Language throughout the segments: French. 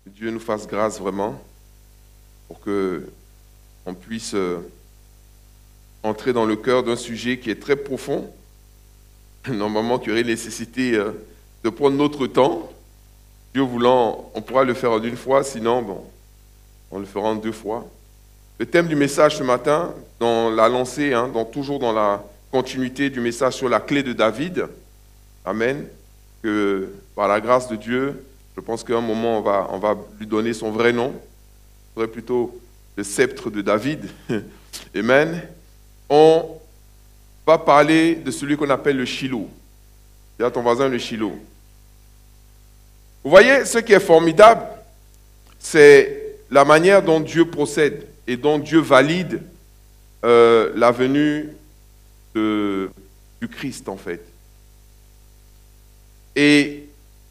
Que Dieu nous fasse grâce vraiment pour que on puisse entrer dans le cœur d'un sujet qui est très profond, normalement qui aurait nécessité de prendre notre temps. Dieu voulant, on pourra le faire en une fois, sinon bon, on le fera en deux fois. Le thème du message ce matin, dans la lancée, toujours dans la continuité du message sur la clé de David, amen, que par la grâce de Dieu, je pense qu'à un moment on va lui donner son vrai nom, ce serait plutôt le sceptre de David, amen. On va parler de celui qu'on appelle le Shiloh. Dis à ton voisin le Shiloh. Vous voyez, ce qui est formidable, c'est la manière dont Dieu procède et dont Dieu valide la venue du Christ, en fait. Et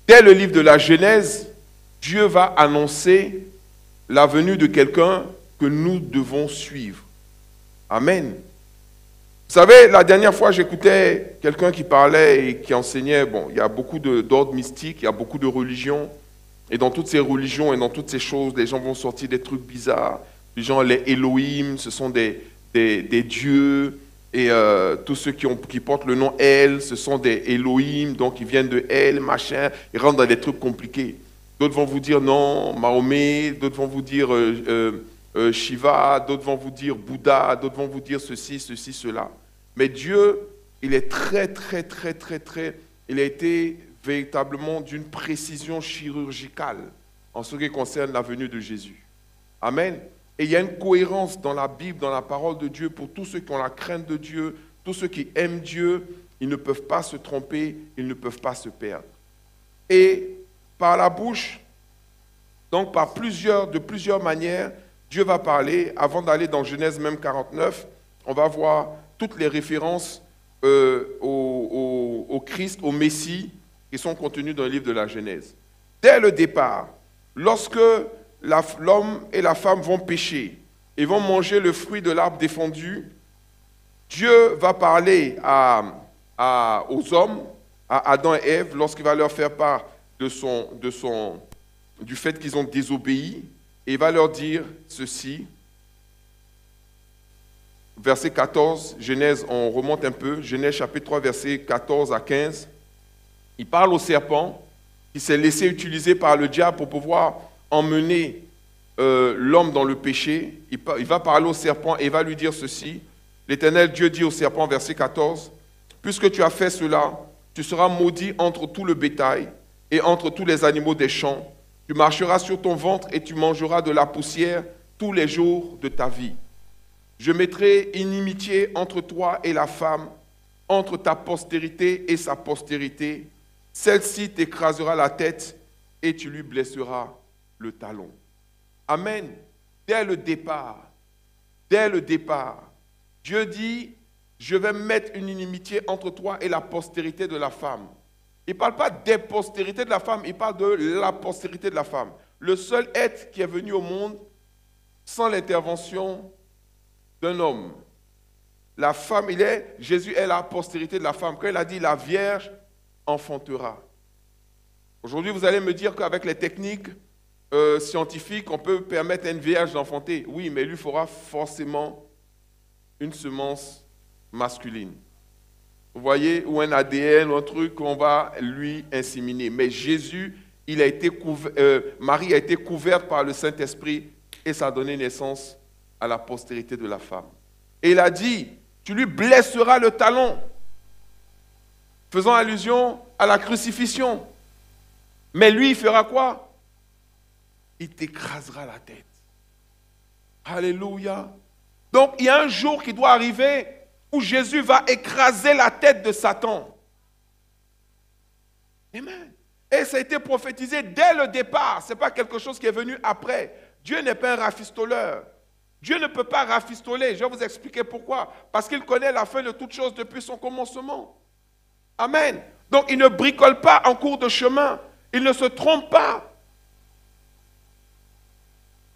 dès le livre de la Genèse, Dieu va annoncer la venue de quelqu'un que nous devons suivre. Amen. Vous savez, la dernière fois, j'écoutais quelqu'un qui parlait et qui enseignait, bon, il y a beaucoup d'ordres mystiques, il y a beaucoup de religions, et dans toutes ces religions et dans toutes ces choses, les gens vont sortir des trucs bizarres. Les gens, les Elohim, ce sont des dieux, et tous ceux qui portent le nom El, ce sont des Elohim, donc ils viennent de El, machin, ils rentrent dans des trucs compliqués. D'autres vont vous dire non, Mahomet, d'autres vont vous dire Shiva, d'autres vont vous dire Bouddha, d'autres vont vous dire ceci, cela. Mais Dieu, il est très, il a été véritablement d'une précision chirurgicale en ce qui concerne la venue de Jésus. Amen. Et il y a une cohérence dans la Bible, dans la parole de Dieu, pour tous ceux qui ont la crainte de Dieu, tous ceux qui aiment Dieu, ils ne peuvent pas se tromper, ils ne peuvent pas se perdre. Et par la bouche, donc de plusieurs manières, Dieu va parler. Avant d'aller dans Genèse même 49, on va voir toutes les références au Christ, au Messie, qui sont contenues dans le livre de la Genèse. Dès le départ, lorsque l'homme et la femme vont pécher et vont manger le fruit de l'arbre défendu, Dieu va parler aux hommes, à Adam et Ève, lorsqu'il va leur faire part du fait qu'ils ont désobéi, et il va leur dire ceci. Verset 14, Genèse, on remonte un peu, Genèse chapitre 3, verset 14 à 15. Il parle au serpent qui s'est laissé utiliser par le diable pour pouvoir emmener l'homme dans le péché. Il va parler au serpent et il va lui dire ceci. L'Éternel Dieu dit au serpent, verset 14, « Puisque tu as fait cela, tu seras maudit entre tout le bétail et entre tous les animaux des champs. Tu marcheras sur ton ventre et tu mangeras de la poussière tous les jours de ta vie. Je mettrai inimitié entre toi et la femme, entre ta postérité et sa postérité. Celle-ci t'écrasera la tête et tu lui blesseras le talon. » Amen. Dès le départ, Dieu dit, je vais mettre une inimitié entre toi et la postérité de la femme. Il ne parle pas des postérités de la femme, il parle de la postérité de la femme. Le seul être qui est venu au monde sans l'intervention d'un homme. La femme, Jésus est la postérité de la femme. Quand il a dit la Vierge enfantera. Aujourd'hui, vous allez me dire qu'avec les techniques scientifiques, on peut permettre à une vierge d'enfanter. Oui, mais lui fera forcément une semence masculine. Vous voyez, ou un ADN, ou un truc qu'on va lui inséminer. Mais Jésus, Marie a été couverte par le Saint-Esprit et ça a donné naissance à la postérité de la femme. Et il a dit, tu lui blesseras le talon, faisant allusion à la crucifixion. Mais lui, il fera quoi? Il t'écrasera la tête. Alléluia. Donc, il y a un jour qui doit arriver où Jésus va écraser la tête de Satan. Amen. Et ça a été prophétisé dès le départ. Ce n'est pas quelque chose qui est venu après. Dieu n'est pas un rafistoleur. Dieu ne peut pas rafistoler. Je vais vous expliquer pourquoi. Parce qu'il connaît la fin de toutes choses depuis son commencement. Amen. Donc, il ne bricole pas en cours de chemin. Il ne se trompe pas.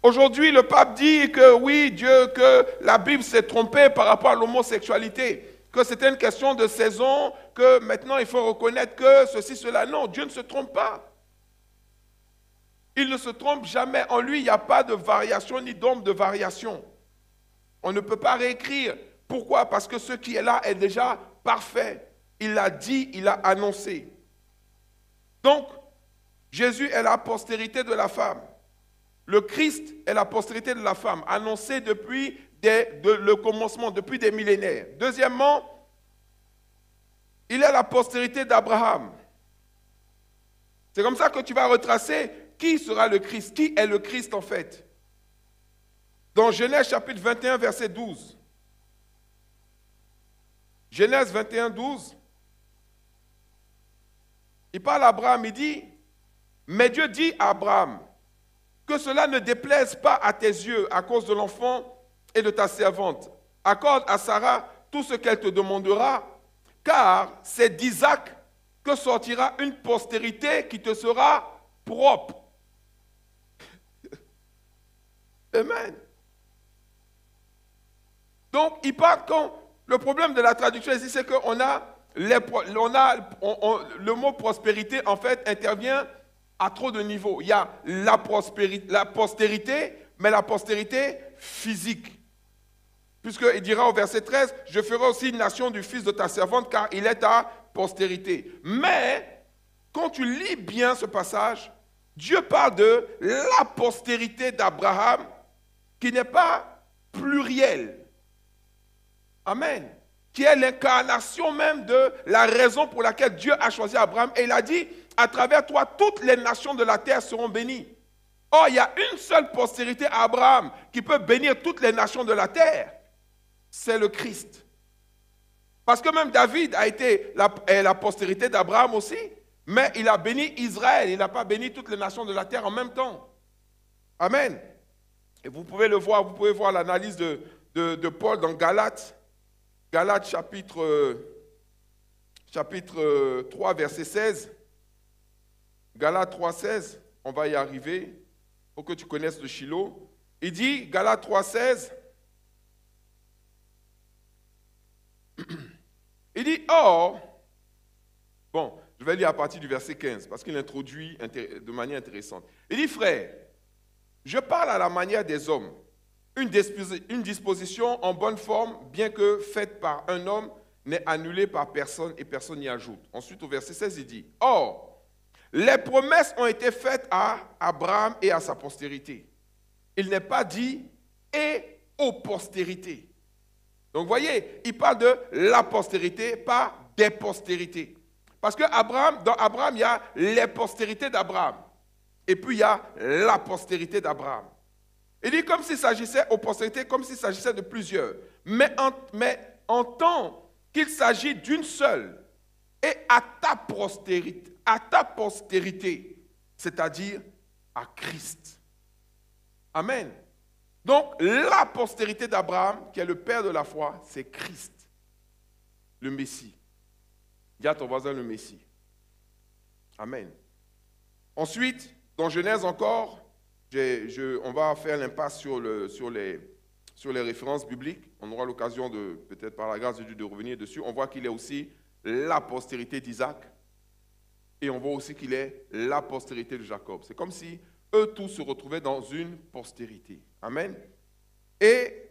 Aujourd'hui, le pape dit que oui, que la Bible s'est trompée par rapport à l'homosexualité, que c'était une question de saison, que maintenant il faut reconnaître que ceci, cela. Non, Dieu ne se trompe pas. Il ne se trompe jamais. En lui, il n'y a pas de variation ni d'ombre de variation. On ne peut pas réécrire. Pourquoi? Parce que ce qui est là est déjà parfait. Il l'a dit, il l'a annoncé. Donc, Jésus est la postérité de la femme. Le Christ est la postérité de la femme, annoncé depuis le commencement, depuis des millénaires. Deuxièmement, il est la postérité d'Abraham. C'est comme ça que tu vas retracer qui sera le Christ, qui est le Christ en fait. Dans Genèse chapitre 21, verset 12. Genèse 21, 12. Il parle à Abraham, il dit, mais Dieu dit à Abraham, que cela ne déplaise pas à tes yeux à cause de l'enfant et de ta servante. Accorde à Sarah tout ce qu'elle te demandera, car c'est d'Isaac que sortira une postérité qui te sera propre. Amen. Donc, il parle quand le problème de la traduction ici, c'est qu'on a, le mot prospérité, en fait, intervient à trop de niveaux. Il y a la postérité, mais la postérité physique. Puisqu'il dira au verset 13, je ferai aussi une nation du fils de ta servante, car il est ta postérité. Mais, quand tu lis bien ce passage, Dieu parle de la postérité d'Abraham, qui n'est pas plurielle. Amen. Qui est l'incarnation même de la raison pour laquelle Dieu a choisi Abraham. Et il a dit, à travers toi, toutes les nations de la terre seront bénies. Or, il y a une seule postérité à Abraham qui peut bénir toutes les nations de la terre. C'est le Christ. Parce que même David est la postérité d'Abraham aussi, mais il a béni Israël, il n'a pas béni toutes les nations de la terre en même temps. Amen. Et vous pouvez le voir, vous pouvez voir l'analyse de Paul dans Galates. Galates chapitre 3, verset 16. Galates 3, 16. On va y arriver. Il faut que tu connaisses le Shiloh. Il dit, Galates 3, 16. Il dit, or, bon, je vais lire à partir du verset 15, parce qu'il introduit de manière intéressante. Il dit, frère, je parle à la manière des hommes, une disposition en bonne forme, bien que faite par un homme, n'est annulée par personne et personne n'y ajoute. Ensuite, au verset 16, il dit, or, les promesses ont été faites à Abraham et à sa postérité. Il n'est pas dit et aux postérités. Donc, vous voyez, il parle de la postérité, pas des postérités. Parce que dans Abraham, il y a les postérités d'Abraham. Et puis, il y a la postérité d'Abraham. Il dit comme s'il s'agissait aux postérités, comme s'il s'agissait de plusieurs. Mais en tant qu'il s'agit d'une seule, et à ta postérité, c'est-à-dire à Christ. Amen. Donc, la postérité d'Abraham, qui est le père de la foi, c'est Christ, le Messie. Dis à ton voisin le Messie. Amen. Ensuite, dans Genèse encore, on va faire l'impasse sur les références bibliques. On aura l'occasion de, peut-être par la grâce de Dieu, de revenir dessus. On voit qu'il est aussi la postérité d'Isaac. Et on voit aussi qu'il est la postérité de Jacob. C'est comme si eux tous se retrouvaient dans une postérité. Amen. Et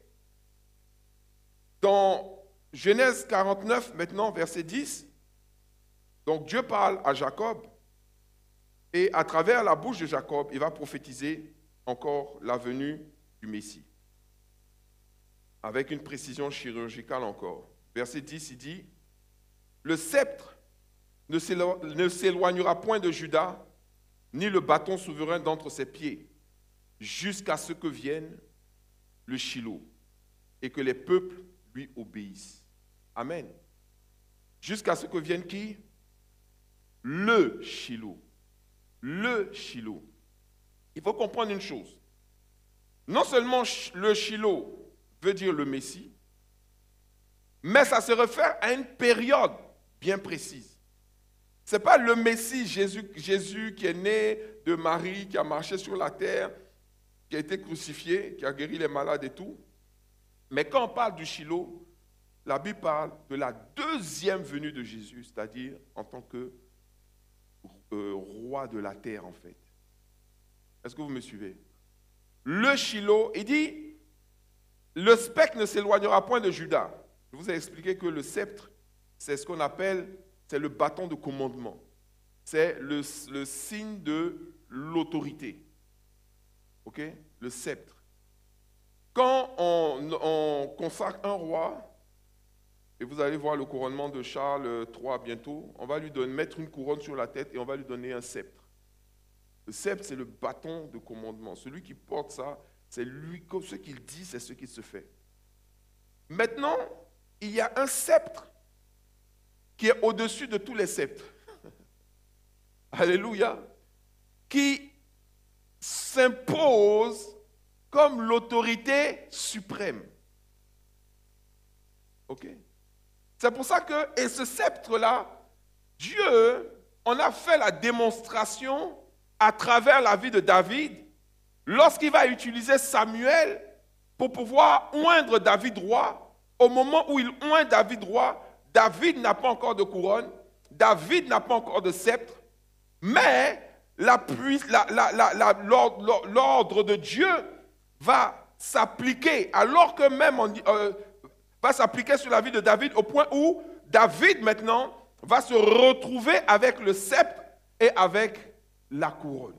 dans Genèse 49, maintenant, verset 10, donc Dieu parle à Jacob, et à travers la bouche de Jacob, il va prophétiser encore la venue du Messie. Avec une précision chirurgicale encore. Verset 10, il dit, le sceptre ne s'éloignera point de Juda, ni le bâton souverain d'entre ses pieds, jusqu'à ce que vienne le Shiloh, et que les peuples lui obéissent. Amen. Jusqu'à ce que vienne qui? Le Shiloh. Le Shiloh. Il faut comprendre une chose. Non seulement le Shiloh veut dire le Messie, mais ça se réfère à une période bien précise. Ce n'est pas le Messie Jésus qui est né de Marie, qui a marché sur la terre, qui a été crucifié, qui a guéri les malades et tout. Mais quand on parle du Shiloh, la Bible parle de la deuxième venue de Jésus, c'est-à-dire en tant que roi de la terre en fait. Est-ce que vous me suivez? Le Shiloh, il dit, le spectre ne s'éloignera point de Juda. Je vous ai expliqué que le sceptre, c'est ce qu'on appelle, c'est le bâton de commandement. C'est le signe de l'autorité. Ok? Le sceptre. Quand on consacre un roi, et vous allez voir le couronnement de Charles III bientôt, on va lui mettre une couronne sur la tête et on va lui donner un sceptre. Le sceptre, c'est le bâton de commandement. Celui qui porte ça, c'est lui, ce qu'il dit, c'est ce qui se fait. Maintenant, il y a un sceptre qui est au-dessus de tous les sceptres. Alléluia. Qui s'impose comme l'autorité suprême. Ok? C'est pour ça que, et ce sceptre-là, Dieu en a fait la démonstration à travers la vie de David, lorsqu'il va utiliser Samuel pour pouvoir oindre David roi. Au moment où il oint David roi, David n'a pas encore de couronne, David n'a pas encore de sceptre, mais l'ordre de Dieu va s'appliquer, alors que même va s'appliquer sur la vie de David au point où David maintenant va se retrouver avec le sceptre et avec la couronne.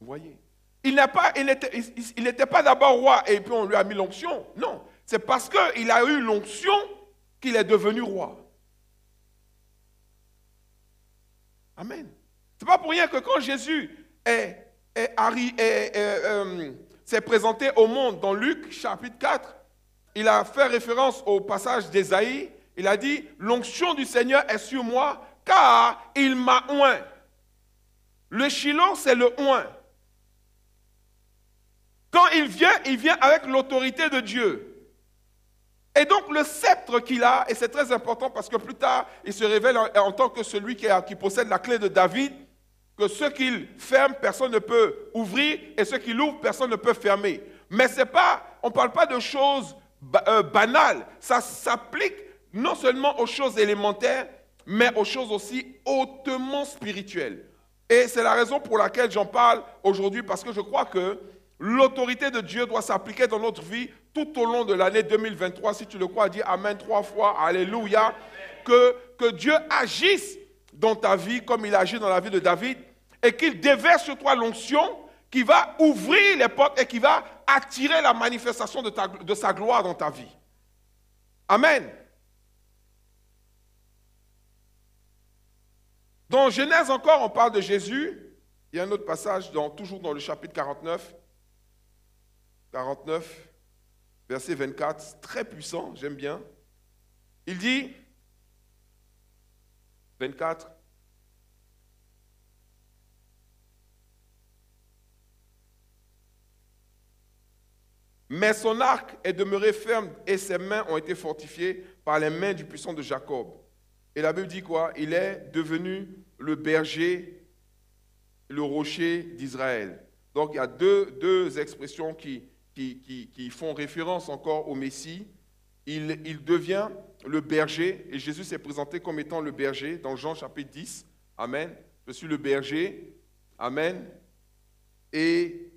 Vous voyez? Il n'était pas d'abord roi et puis on lui a mis l'onction. Non, c'est parce qu'il a eu l'onction qu'il est devenu roi. Amen. Ce n'est pas pour rien que quand Jésus s'est présenté au monde dans Luc chapitre 4, il a fait référence au passage d'Ésaïe. Il a dit, l'onction du Seigneur est sur moi car il m'a oint. Le Shiloh, c'est le oint. Quand il vient avec l'autorité de Dieu. Et donc le sceptre qu'il a, et c'est très important parce que plus tard, il se révèle en tant que celui qui possède la clé de David, que ce qu'il ferme, personne ne peut ouvrir, et ce qu'il ouvre, personne ne peut fermer. Mais c'est pas, on ne parle pas de choses banales, ça s'applique non seulement aux choses élémentaires, mais aux choses aussi hautement spirituelles. Et c'est la raison pour laquelle j'en parle aujourd'hui, parce que je crois que l'autorité de Dieu doit s'appliquer dans notre vie tout au long de l'année 2023. Si tu le crois, dis Amen 3 fois, Alléluia. Que Dieu agisse dans ta vie comme il agit dans la vie de David et qu'il déverse sur toi l'onction qui va ouvrir les portes et qui va attirer la manifestation de sa gloire dans ta vie. Amen. Dans Genèse encore, on parle de Jésus. Il y a un autre passage, toujours dans le chapitre 49, verset 24, très puissant, j'aime bien. Il dit, 24, mais son arc est demeuré ferme et ses mains ont été fortifiées par les mains du puissant de Jacob. Et la Bible dit quoi? Il est devenu le berger, le rocher d'Israël. Donc il y a deux expressions qui font référence encore au Messie. Il devient le berger, et Jésus s'est présenté comme étant le berger dans Jean chapitre 10. Amen. Je suis le berger. Amen. Et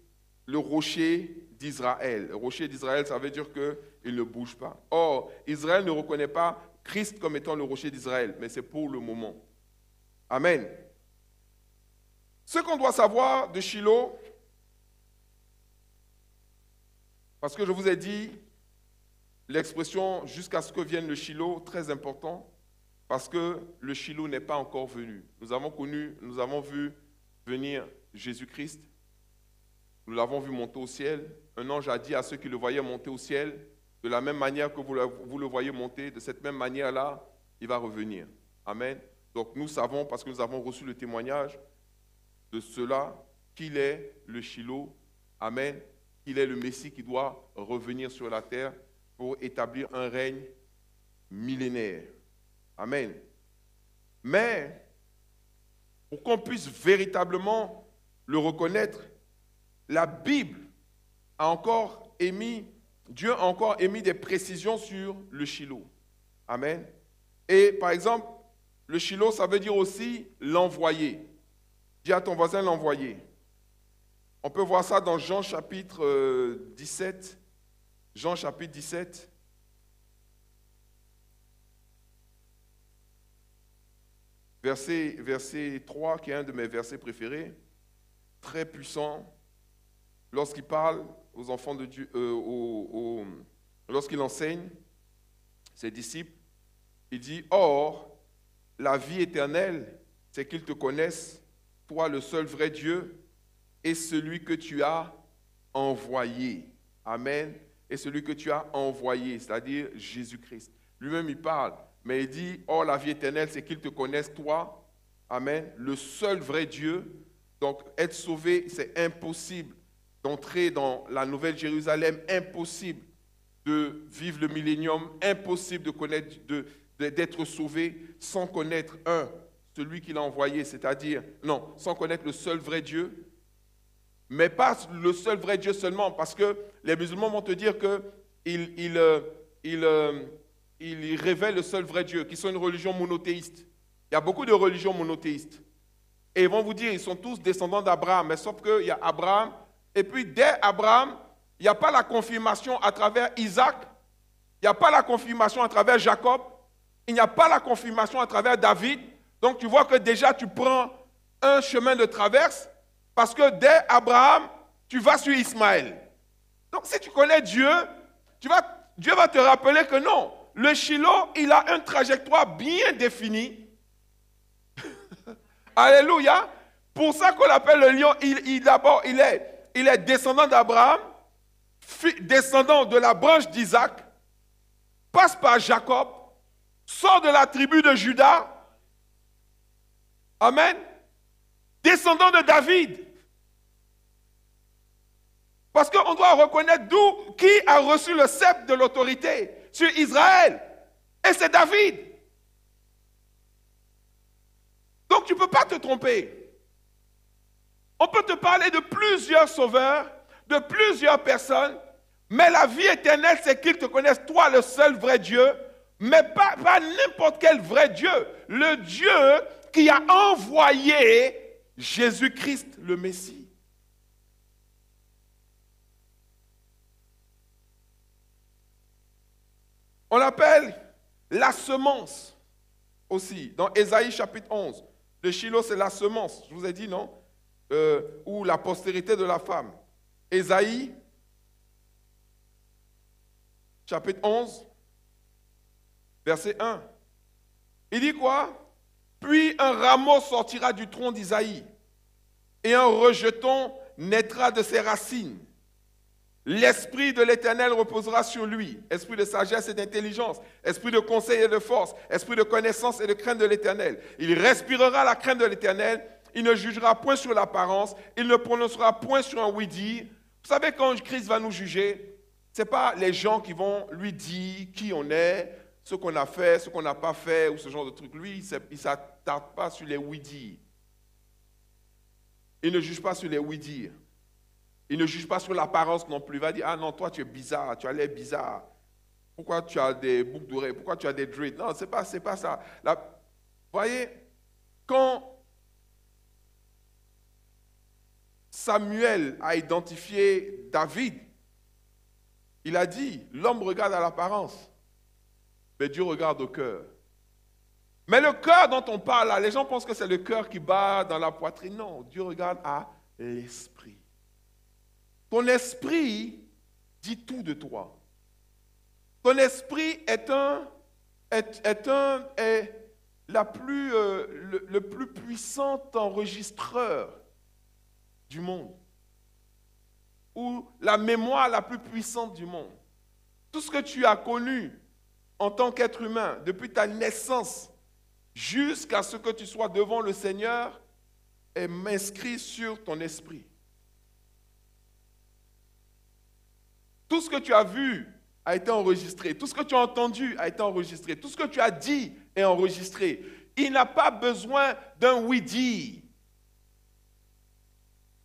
le rocher d'Israël. Le rocher d'Israël, ça veut dire qu'il ne bouge pas. Or, Israël ne reconnaît pas Christ comme étant le rocher d'Israël, mais c'est pour le moment. Amen. Ce qu'on doit savoir de Shiloh, parce que je vous ai dit, l'expression « jusqu'à ce que vienne le Shiloh », très important, parce que le Shiloh n'est pas encore venu. Nous avons vu venir Jésus-Christ, nous l'avons vu monter au ciel. Un ange a dit à ceux qui le voyaient monter au ciel, de la même manière que vous le voyez monter, de cette même manière-là, il va revenir. Amen. Donc nous savons, parce que nous avons reçu le témoignage de cela, qu'il est le Shiloh. Amen. Qu'il est le Messie qui doit revenir sur la terre pour établir un règne millénaire. Amen. Mais, pour qu'on puisse véritablement le reconnaître, la Bible a encore émis, Dieu a encore émis des précisions sur le Shiloh. Amen. Et par exemple, le Shiloh, ça veut dire aussi l'envoyé. Dis à ton voisin l'envoyé. On peut voir ça dans Jean chapitre 17. Jean chapitre 17. Verset 3, qui est un de mes versets préférés, très puissant, lorsqu'il parle aux enfants de Dieu, lorsqu'il enseigne ses disciples, il dit, « Or, la vie éternelle, c'est qu'ils te connaissent, toi le seul vrai Dieu, et celui que tu as envoyé. » Amen. Et celui que tu as envoyé, c'est-à-dire Jésus-Christ. Lui-même, il parle, mais il dit, « Or, la vie éternelle, c'est qu'ils te connaissent, toi, amen, le seul vrai Dieu. » Donc, être sauvé, c'est impossible d'entrer dans la Nouvelle Jérusalem, impossible de vivre le millénium, impossible de connaître, d'être sauvé sans connaître celui qu'il a envoyé, c'est-à-dire, non, sans connaître le seul vrai Dieu, mais pas le seul vrai Dieu seulement, parce que les musulmans vont te dire qu'ils révèlent le seul vrai Dieu, qu'ils sont une religion monothéiste. Il y a beaucoup de religions monothéistes. Et ils vont vous dire, ils sont tous descendants d'Abraham, mais sauf qu'il y a Abraham, et puis dès Abraham, il n'y a pas la confirmation à travers Isaac, il n'y a pas la confirmation à travers Jacob, il n'y a pas la confirmation à travers David. Donc tu vois que déjà tu prends un chemin de traverse, parce que dès Abraham, tu vas sur Ismaël. Donc si tu connais Dieu, Dieu va te rappeler que non, le Shiloh, il a une trajectoire bien définie. Alléluia. Pour ça qu'on l'appelle le lion, d'abord, il est descendant d'Abraham, descendant de la branche d'Isaac, passe par Jacob, sort de la tribu de Juda. Amen. Descendant de David. Parce qu'on doit reconnaître qui a reçu le sceptre de l'autorité sur Israël. Et c'est David. Donc tu ne peux pas te tromper. On peut te parler de plusieurs sauveurs, de plusieurs personnes, mais la vie éternelle, c'est qu'ils te connaissent, toi, le seul vrai Dieu, mais pas n'importe quel vrai Dieu. Le Dieu qui a envoyé Jésus-Christ, le Messie. On l'appelle la semence aussi, dans Ésaïe chapitre 11. Le Shiloh, c'est la semence, je vous ai dit, non? Ou la postérité de la femme. Ésaïe, chapitre 11, verset 1. Il dit quoi? Puis un rameau sortira du tronc d'Isaïe, et un rejeton naîtra de ses racines. L'esprit de l'Éternel reposera sur lui, esprit de sagesse et d'intelligence, esprit de conseil et de force, esprit de connaissance et de crainte de l'Éternel. Il respirera la crainte de l'Éternel, il ne jugera point sur l'apparence, il ne prononcera point sur un oui-dire. Vous savez, quand Christ va nous juger, ce n'est pas les gens qui vont lui dire qui on est, ce qu'on a fait, ce qu'on n'a pas fait, ou ce genre de truc. Lui, il ne s'attarde pas sur les oui-dire. Il ne juge pas sur les oui-dire. Il ne juge pas sur l'apparence non plus. Il va dire, ah non, toi tu es bizarre, tu as l'air bizarre. Pourquoi tu as des boucles d'oreilles? Pourquoi tu as des dreads? Non, ce n'est pas ça. Vous voyez, quand Samuel a identifié David, il a dit, l'homme regarde à l'apparence, mais Dieu regarde au cœur. Mais le cœur dont on parle là, les gens pensent que c'est le cœur qui bat dans la poitrine. Non, Dieu regarde à l'esprit. Ton esprit dit tout de toi. Ton esprit est le plus puissant enregistreur du monde, ou la mémoire la plus puissante du monde. Tout ce que tu as connu en tant qu'être humain, depuis ta naissance jusqu'à ce que tu sois devant le Seigneur, est inscrit sur ton esprit. Tout ce que tu as vu a été enregistré. Tout ce que tu as entendu a été enregistré. Tout ce que tu as dit est enregistré. Il n'a pas besoin d'un oui-dire.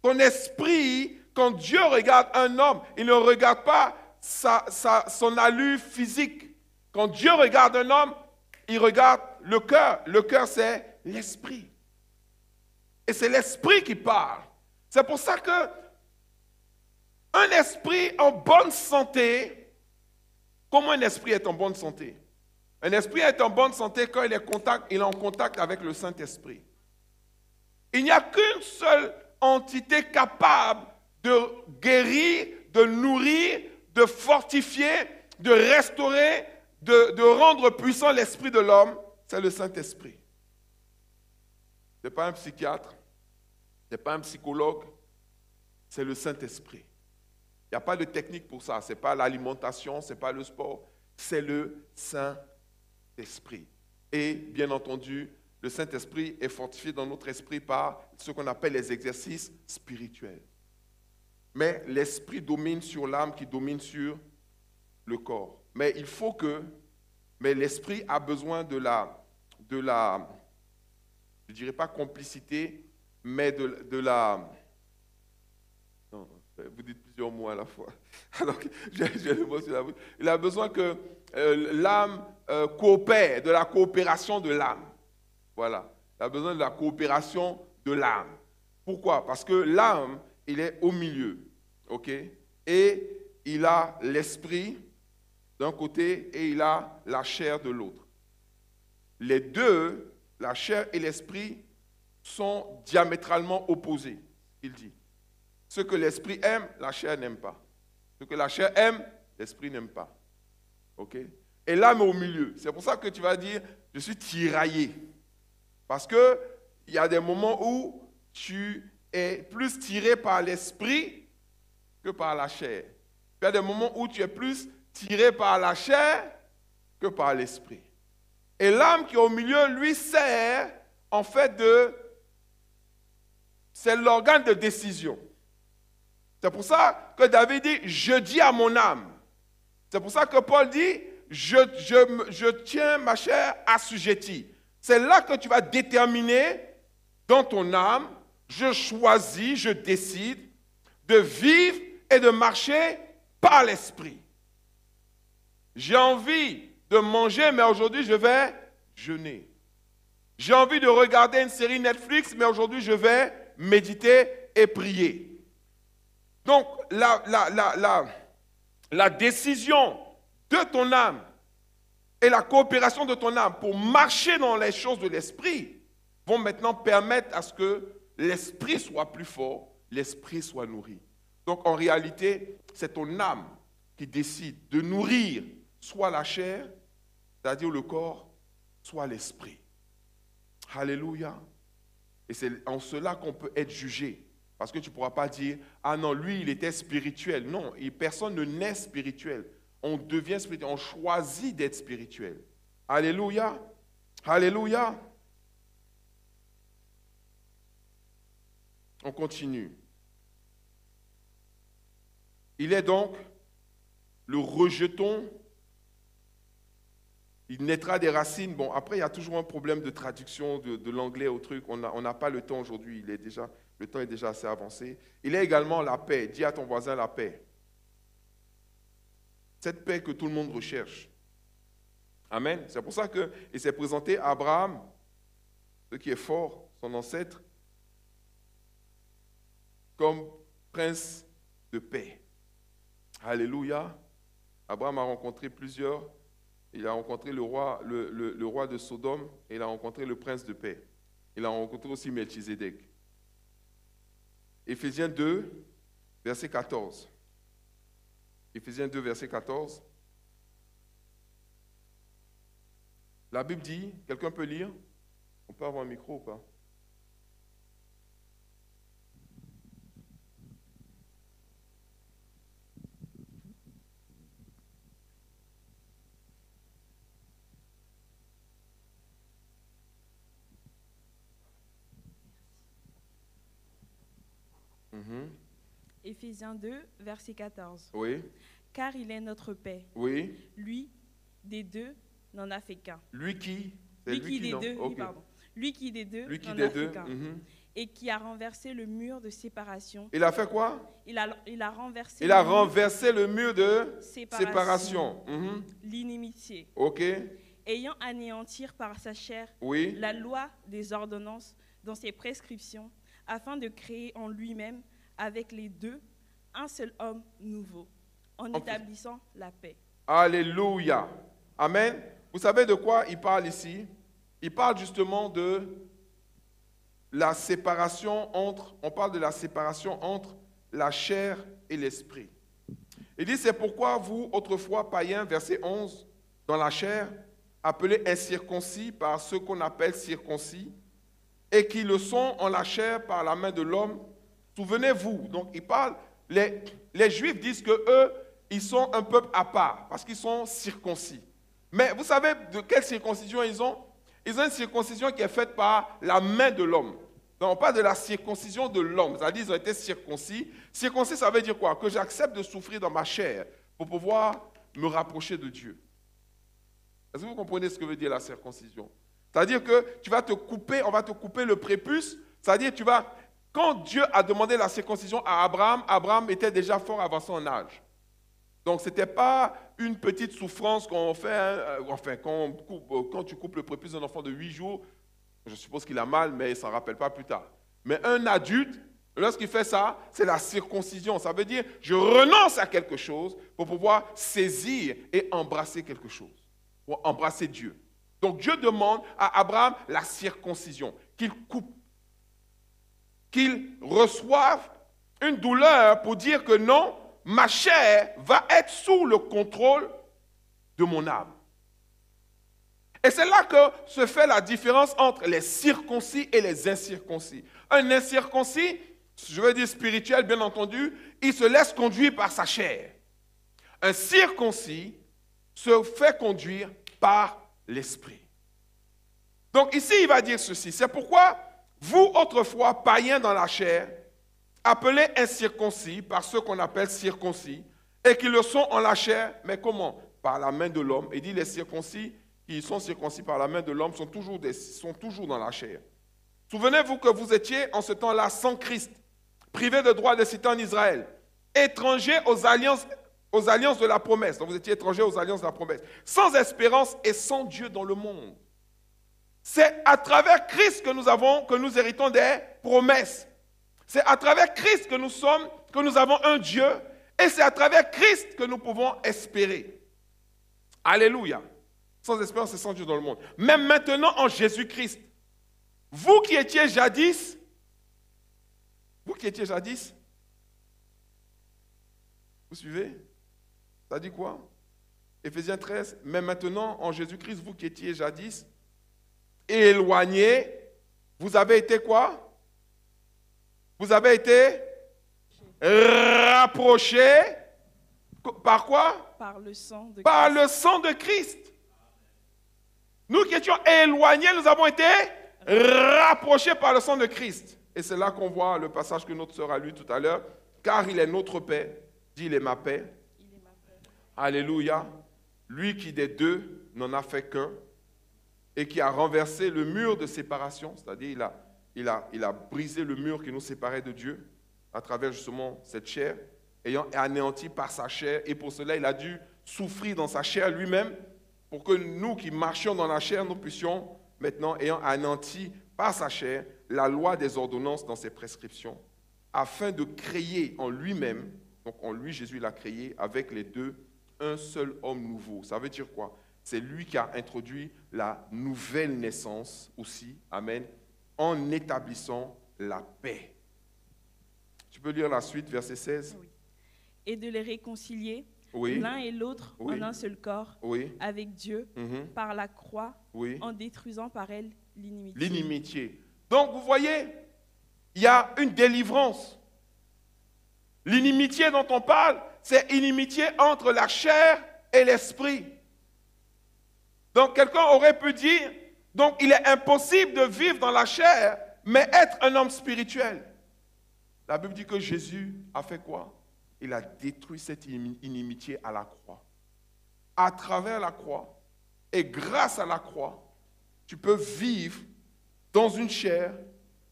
Ton esprit, quand Dieu regarde un homme, il ne regarde pas son allure physique. Quand Dieu regarde un homme, il regarde le cœur. Le cœur, c'est l'esprit. Et c'est l'esprit qui parle. C'est pour ça que Un esprit en bonne santé, comment un esprit est en bonne santé? Un esprit est en bonne santé quand il est en contact avec le Saint-Esprit. Il n'y a qu'une seule entité capable de guérir, de nourrir, de fortifier, de restaurer, de rendre puissant l'esprit de l'homme, c'est le Saint-Esprit. Ce n'est pas un psychiatre, ce n'est pas un psychologue, c'est le Saint-Esprit. Il n'y a pas de technique pour ça, ce n'est pas l'alimentation, ce n'est pas le sport, c'est le Saint-Esprit. Et bien entendu, le Saint-Esprit est fortifié dans notre esprit par ce qu'on appelle les exercices spirituels. Mais l'esprit domine sur l'âme qui domine sur le corps. Mais il faut que, mais l'esprit a besoin de la, je ne dirais pas complicité, mais de la, non, vous dites plusieurs mots à la fois. Alors j'ai le mot sur la bouche. Il a besoin que l'âme coopère, de la coopération de l'âme. Voilà. Il a besoin de la coopération de l'âme. Pourquoi? Parce que l'âme, il est au milieu. OK? Et il a l'esprit d'un côté et il a la chair de l'autre. Les deux, la chair et l'esprit, sont diamétralement opposés, il dit. Ce que l'esprit aime, la chair n'aime pas. Ce que la chair aime, l'esprit n'aime pas. OK? Et l'âme est au milieu. C'est pour ça que tu vas dire, je suis tiraillé. Parce qu'il y a des moments où tu es plus tiré par l'esprit que par la chair. Il y a des moments où tu es plus tiré par la chair que par l'esprit. Et l'âme qui est au milieu, lui, sert en fait c'est l'organe de décision. C'est pour ça que David dit, je dis à mon âme. C'est pour ça que Paul dit, je tiens ma chair assujettie. C'est là que tu vas déterminer dans ton âme, je choisis, je décide de vivre et de marcher par l'esprit. J'ai envie de manger, mais aujourd'hui je vais jeûner. J'ai envie de regarder une série Netflix, mais aujourd'hui je vais méditer et prier. Donc la décision de ton âme et la coopération de ton âme pour marcher dans les choses de l'esprit vont maintenant permettre à ce que l'esprit soit plus fort, l'esprit soit nourri. Donc en réalité, c'est ton âme qui décide de nourrir soit la chair, c'est-à-dire le corps, soit l'esprit. Alléluia. Et c'est en cela qu'on peut être jugé. Parce que tu ne pourras pas dire, ah non, lui, il était spirituel. Non, personne ne naît spirituel. On devient spirituel, on choisit d'être spirituel. Alléluia. Alléluia. On continue. Il est donc le rejeton. Il naîtra des racines. Bon, après, il y a toujours un problème de traduction de l'anglais au truc. On n'a pas le temps aujourd'hui. Le temps est déjà assez avancé. Il est également la paix. Dis à ton voisin la paix. Cette paix que tout le monde recherche. Amen. C'est pour ça qu'il s'est présenté à Abraham, ce qui est fort, son ancêtre, comme prince de paix. Alléluia. Abraham a rencontré plusieurs. Il a rencontré le roi de Sodome et il a rencontré le prince de paix. Il a rencontré aussi Melchizedek. Éphésiens 2, verset 14. Éphésiens 2, verset 14. La Bible dit, quelqu'un peut lire? On peut avoir un micro ou pas? Éphésiens 2, verset 14. Oui. Car il est notre paix. Oui. Lui, des deux, n'en a fait qu'un. Lui qui? Lui qui des deux, oui, pardon. Lui qui des deux, n'en a fait qu'un. Et qui a renversé le mur de séparation. Il a fait quoi? Il a renversé le mur de séparation. L'inimitié. OK. Ayant anéantir par sa chair la loi des ordonnances dans ses prescriptions, afin de créer en lui-même avec les deux un seul homme nouveau, en établissant la paix. Alléluia. Amen. Vous savez de quoi il parle ici? Il parle justement de la séparation entre, on parle de la séparation entre la chair et l'esprit. Il dit, c'est pourquoi vous, autrefois païens, verset 11, dans la chair, appelés incirconcis par ceux qu'on appelle circoncis, et qui le sont en la chair par la main de l'homme, souvenez-vous. Donc il parle, les Juifs disent que eux, ils sont un peuple à part, parce qu'ils sont circoncis. Mais vous savez de quelle circoncision ils ont? Ils ont une circoncision qui est faite par la main de l'homme. Donc on parle de la circoncision de l'homme, c'est-à-dire qu'ils ont été circoncis. Circoncis, ça veut dire quoi? Que j'accepte de souffrir dans ma chair pour pouvoir me rapprocher de Dieu. Est-ce que vous comprenez ce que veut dire la circoncision? C'est-à-dire que tu vas te couper, on va te couper le prépuce, c'est-à-dire quand Dieu a demandé la circoncision à Abraham, Abraham était déjà fort avancé en âge. Donc, ce n'était pas une petite souffrance qu'on fait, quand tu coupes le prépuce d'un enfant de 8 jours, je suppose qu'il a mal, mais il ne s'en rappelle pas plus tard. Mais un adulte, lorsqu'il fait ça, c'est la circoncision. Ça veut dire, je renonce à quelque chose pour pouvoir saisir et embrasser quelque chose, pour embrasser Dieu. Donc, Dieu demande à Abraham la circoncision, qu'il coupe, qu'il reçoive une douleur pour dire que non, ma chair va être sous le contrôle de mon âme. Et c'est là que se fait la différence entre les circoncis et les incirconcis. Un incirconcis, je veux dire spirituel bien entendu, il se laisse conduire par sa chair. Un circoncis se fait conduire par l'esprit. Donc ici il va dire ceci, c'est pourquoi vous autrefois païens dans la chair, appelés incirconcis par ceux qu'on appelle circoncis, et qui le sont en la chair, mais comment? Par la main de l'homme. Il dit les circoncis qui sont circoncis par la main de l'homme sont toujours dans la chair. Souvenez-vous que vous étiez en ce temps-là sans Christ, privés de droit de cité en Israël, étrangers aux alliances de la promesse. Donc vous étiez étrangers aux alliances de la promesse, sans espérance et sans Dieu dans le monde. C'est à travers Christ que nous héritons des promesses. C'est à travers Christ que nous avons un Dieu, et c'est à travers Christ que nous pouvons espérer. Alléluia. Sans espérance et sans Dieu dans le monde. Même maintenant en Jésus-Christ, vous qui étiez jadis, vous suivez? Ça dit quoi? Éphésiens 13, mais maintenant en Jésus-Christ, vous qui étiez jadis, éloignés, vous avez été quoi? Vous avez été rapprochés par quoi? Par le sang de Christ. Par le sang de Christ. Nous qui étions éloignés, nous avons été rapprochés par le sang de Christ. Et c'est là qu'on voit le passage que notre sœur a lu tout à l'heure. Car il est notre paix. Dis, il est ma paix. Il est ma paix. Alléluia. Lui qui des deux n'en a fait qu'un et qui a renversé le mur de séparation, c'est-à-dire il a brisé le mur qui nous séparait de Dieu à travers justement cette chair, ayant anéanti par sa chair. Et pour cela, il a dû souffrir dans sa chair lui-même pour que nous qui marchions dans la chair, nous puissions maintenant, ayant anéanti par sa chair la loi des ordonnances dans ses prescriptions, afin de créer en lui-même, donc en lui Jésus l'a créé, avec les deux, un seul homme nouveau. Ça veut dire quoi? C'est lui qui a introduit la nouvelle naissance aussi, amen, en établissant la paix. Tu peux lire la suite, verset 16? Oui. Et de les réconcilier, oui, l'un et l'autre, oui, en un seul corps, oui, avec Dieu, par la croix, oui, en détruisant par elle l'inimitié. L'inimitié. Donc vous voyez, il y a une délivrance. L'inimitié dont on parle, c'est inimitié entre la chair et l'esprit. Donc quelqu'un aurait pu dire, donc il est impossible de vivre dans la chair, mais être un homme spirituel. La Bible dit que Jésus a fait quoi? Il a détruit cette inimitié à la croix. À travers la croix, et grâce à la croix, tu peux vivre dans une chair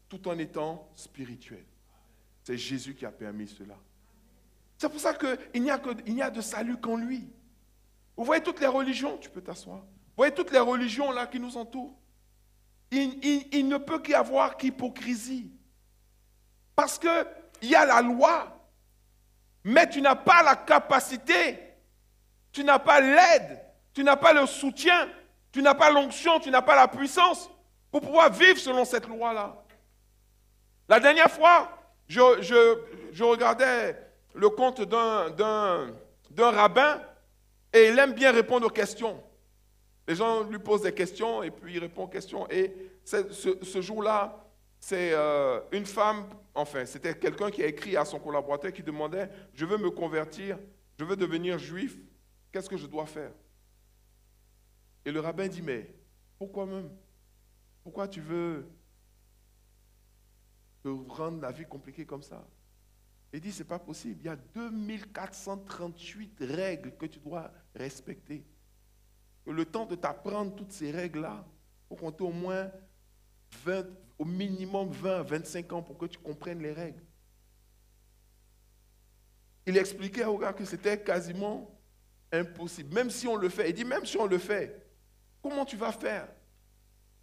tout en étant spirituel. C'est Jésus qui a permis cela. C'est pour ça qu'il n'y a de salut qu'en lui. Vous voyez toutes les religions, tu peux t'asseoir. Vous voyez toutes les religions là qui nous entourent. Il ne peut qu'y avoir qu'hypocrisie. Parce qu'il y a la loi. mais tu n'as pas la capacité, tu n'as pas l'aide, tu n'as pas le soutien, tu n'as pas l'onction, tu n'as pas la puissance pour pouvoir vivre selon cette loi-là. La dernière fois, je regardais le compte d'un rabbin et il aime bien répondre aux questions. Les gens lui posent des questions et puis il répond aux questions. Et ce jour-là, c'est une femme, enfin, c'était quelqu'un qui a écrit à son collaborateur qui demandait « Je veux me convertir, je veux devenir juif, qu'est-ce que je dois faire ?» Et le rabbin dit « Mais pourquoi même? Pourquoi tu veux te rendre la vie compliquée comme ça ?» Il dit « C'est pas possible, il y a 2438 règles que tu dois respecter. Le temps de t'apprendre toutes ces règles-là, il faut compter au moins 20, au minimum 20, 25 ans pour que tu comprennes les règles. » Il expliquait au gars que c'était quasiment impossible. Même si on le fait, il dit même si on le fait, comment tu vas faire?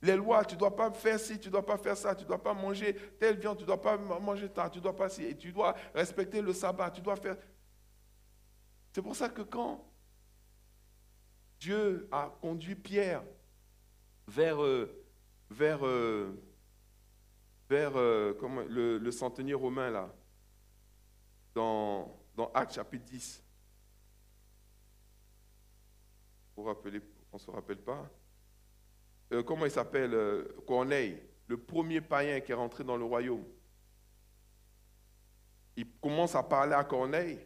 Les lois, tu ne dois pas faire ci, tu ne dois pas faire ça, tu ne dois pas manger telle viande, tu ne dois pas manger ça, tu ne dois pas ci, et tu dois respecter le sabbat, tu dois faire... C'est pour ça que quand Dieu a conduit Pierre vers le centenier romain, là, dans Actes chapitre 10. Vous vous rappelez, on ne se rappelle pas. Comment il s'appelle? Corneille, le premier païen qui est rentré dans le royaume. Il commence à parler à Corneille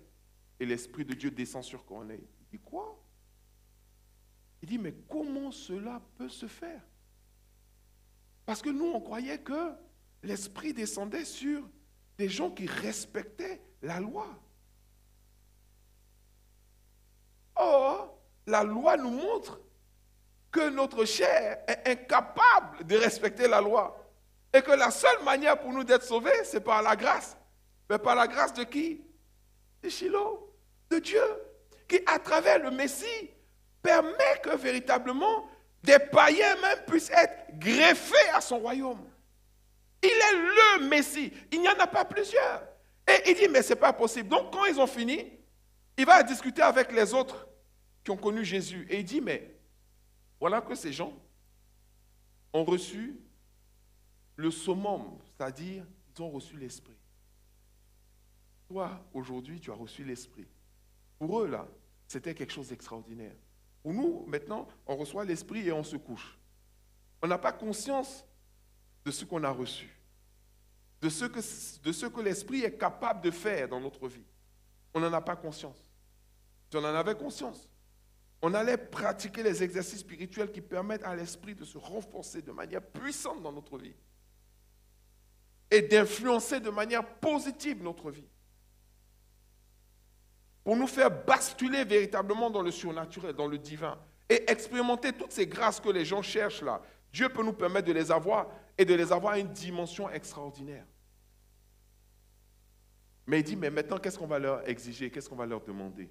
et l'Esprit de Dieu descend sur Corneille. Il dit quoi? Il dit, mais comment cela peut se faire? Parce que nous, on croyait que l'Esprit descendait sur des gens qui respectaient la loi. Or, la loi nous montre que notre chair est incapable de respecter la loi. Et que la seule manière pour nous d'être sauvés, c'est par la grâce. Mais par la grâce de qui? De Shiloh, de Dieu, qui à travers le Messie permet que véritablement des païens même puissent être greffés à son royaume. Il est le Messie. Il n'y en a pas plusieurs. Et il dit, mais ce n'est pas possible. Donc quand ils ont fini, il va discuter avec les autres qui ont connu Jésus. Et il dit, mais voilà que ces gens ont reçu le summum, c'est-à-dire ils ont reçu l'Esprit. Toi, aujourd'hui, tu as reçu l'Esprit. Pour eux, là, c'était quelque chose d'extraordinaire. Pour nous, maintenant, on reçoit l'Esprit et on se couche. On n'a pas conscience de ce qu'on a reçu, de ce que l'Esprit est capable de faire dans notre vie. On n'en a pas conscience. Si on en avait conscience, on allait pratiquer les exercices spirituels qui permettent à l'Esprit de se renforcer de manière puissante dans notre vie et d'influencer de manière positive notre vie, pour nous faire basculer véritablement dans le surnaturel, dans le divin, et expérimenter toutes ces grâces que les gens cherchent là. Dieu peut nous permettre de les avoir et de les avoir à une dimension extraordinaire. Mais il dit, mais maintenant, qu'est-ce qu'on va leur exiger? Qu'est-ce qu'on va leur demander?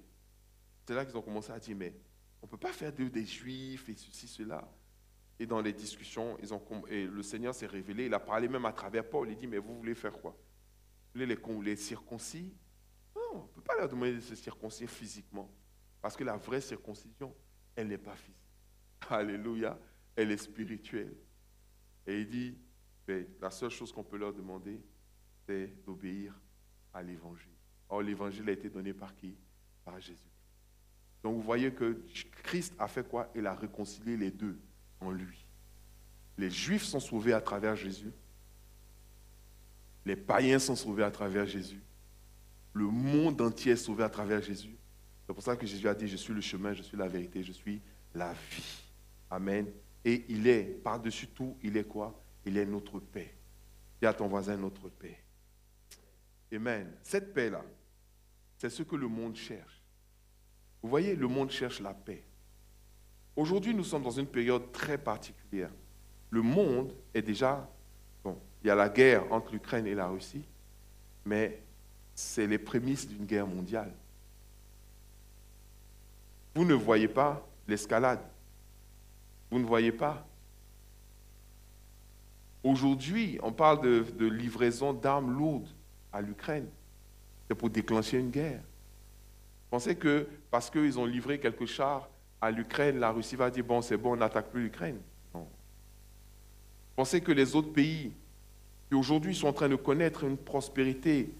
C'est là qu'ils ont commencé à dire, mais on ne peut pas faire d'eux des juifs et ceci, cela. Et dans les discussions, et le Seigneur s'est révélé, il a parlé même à travers Paul, il dit, mais vous voulez faire quoi? Vous voulez les circoncis? Non, on ne peut pas leur demander de se circoncire physiquement. Parce que la vraie circoncision, elle n'est pas physique. Alléluia, elle est spirituelle. Et il dit, mais la seule chose qu'on peut leur demander, c'est d'obéir à l'évangile. Or, l'évangile a été donné par qui? Par Jésus. Donc vous voyez que Christ a fait quoi? Il a réconcilié les deux en lui. Les Juifs sont sauvés à travers Jésus. Les païens sont sauvés à travers Jésus. Le monde entier est sauvé à travers Jésus. C'est pour ça que Jésus a dit, je suis le chemin, je suis la vérité, je suis la vie. Amen. Et il est, par-dessus tout, il est quoi? Il est notre paix. Dis à ton voisin, notre paix. Amen. Cette paix-là, c'est ce que le monde cherche. Vous voyez, le monde cherche la paix. Aujourd'hui, nous sommes dans une période très particulière. Le monde est déjà... Bon, il y a la guerre entre l'Ukraine et la Russie, mais c'est les prémices d'une guerre mondiale. Vous ne voyez pas l'escalade. Vous ne voyez pas. Aujourd'hui, on parle de livraison d'armes lourdes à l'Ukraine. C'est pour déclencher une guerre. Pensez que parce qu'ils ont livré quelques chars à l'Ukraine, la Russie va dire, bon, c'est bon, on n'attaque plus l'Ukraine. Non. Pensez que les autres pays qui aujourd'hui sont en train de connaître une prospérité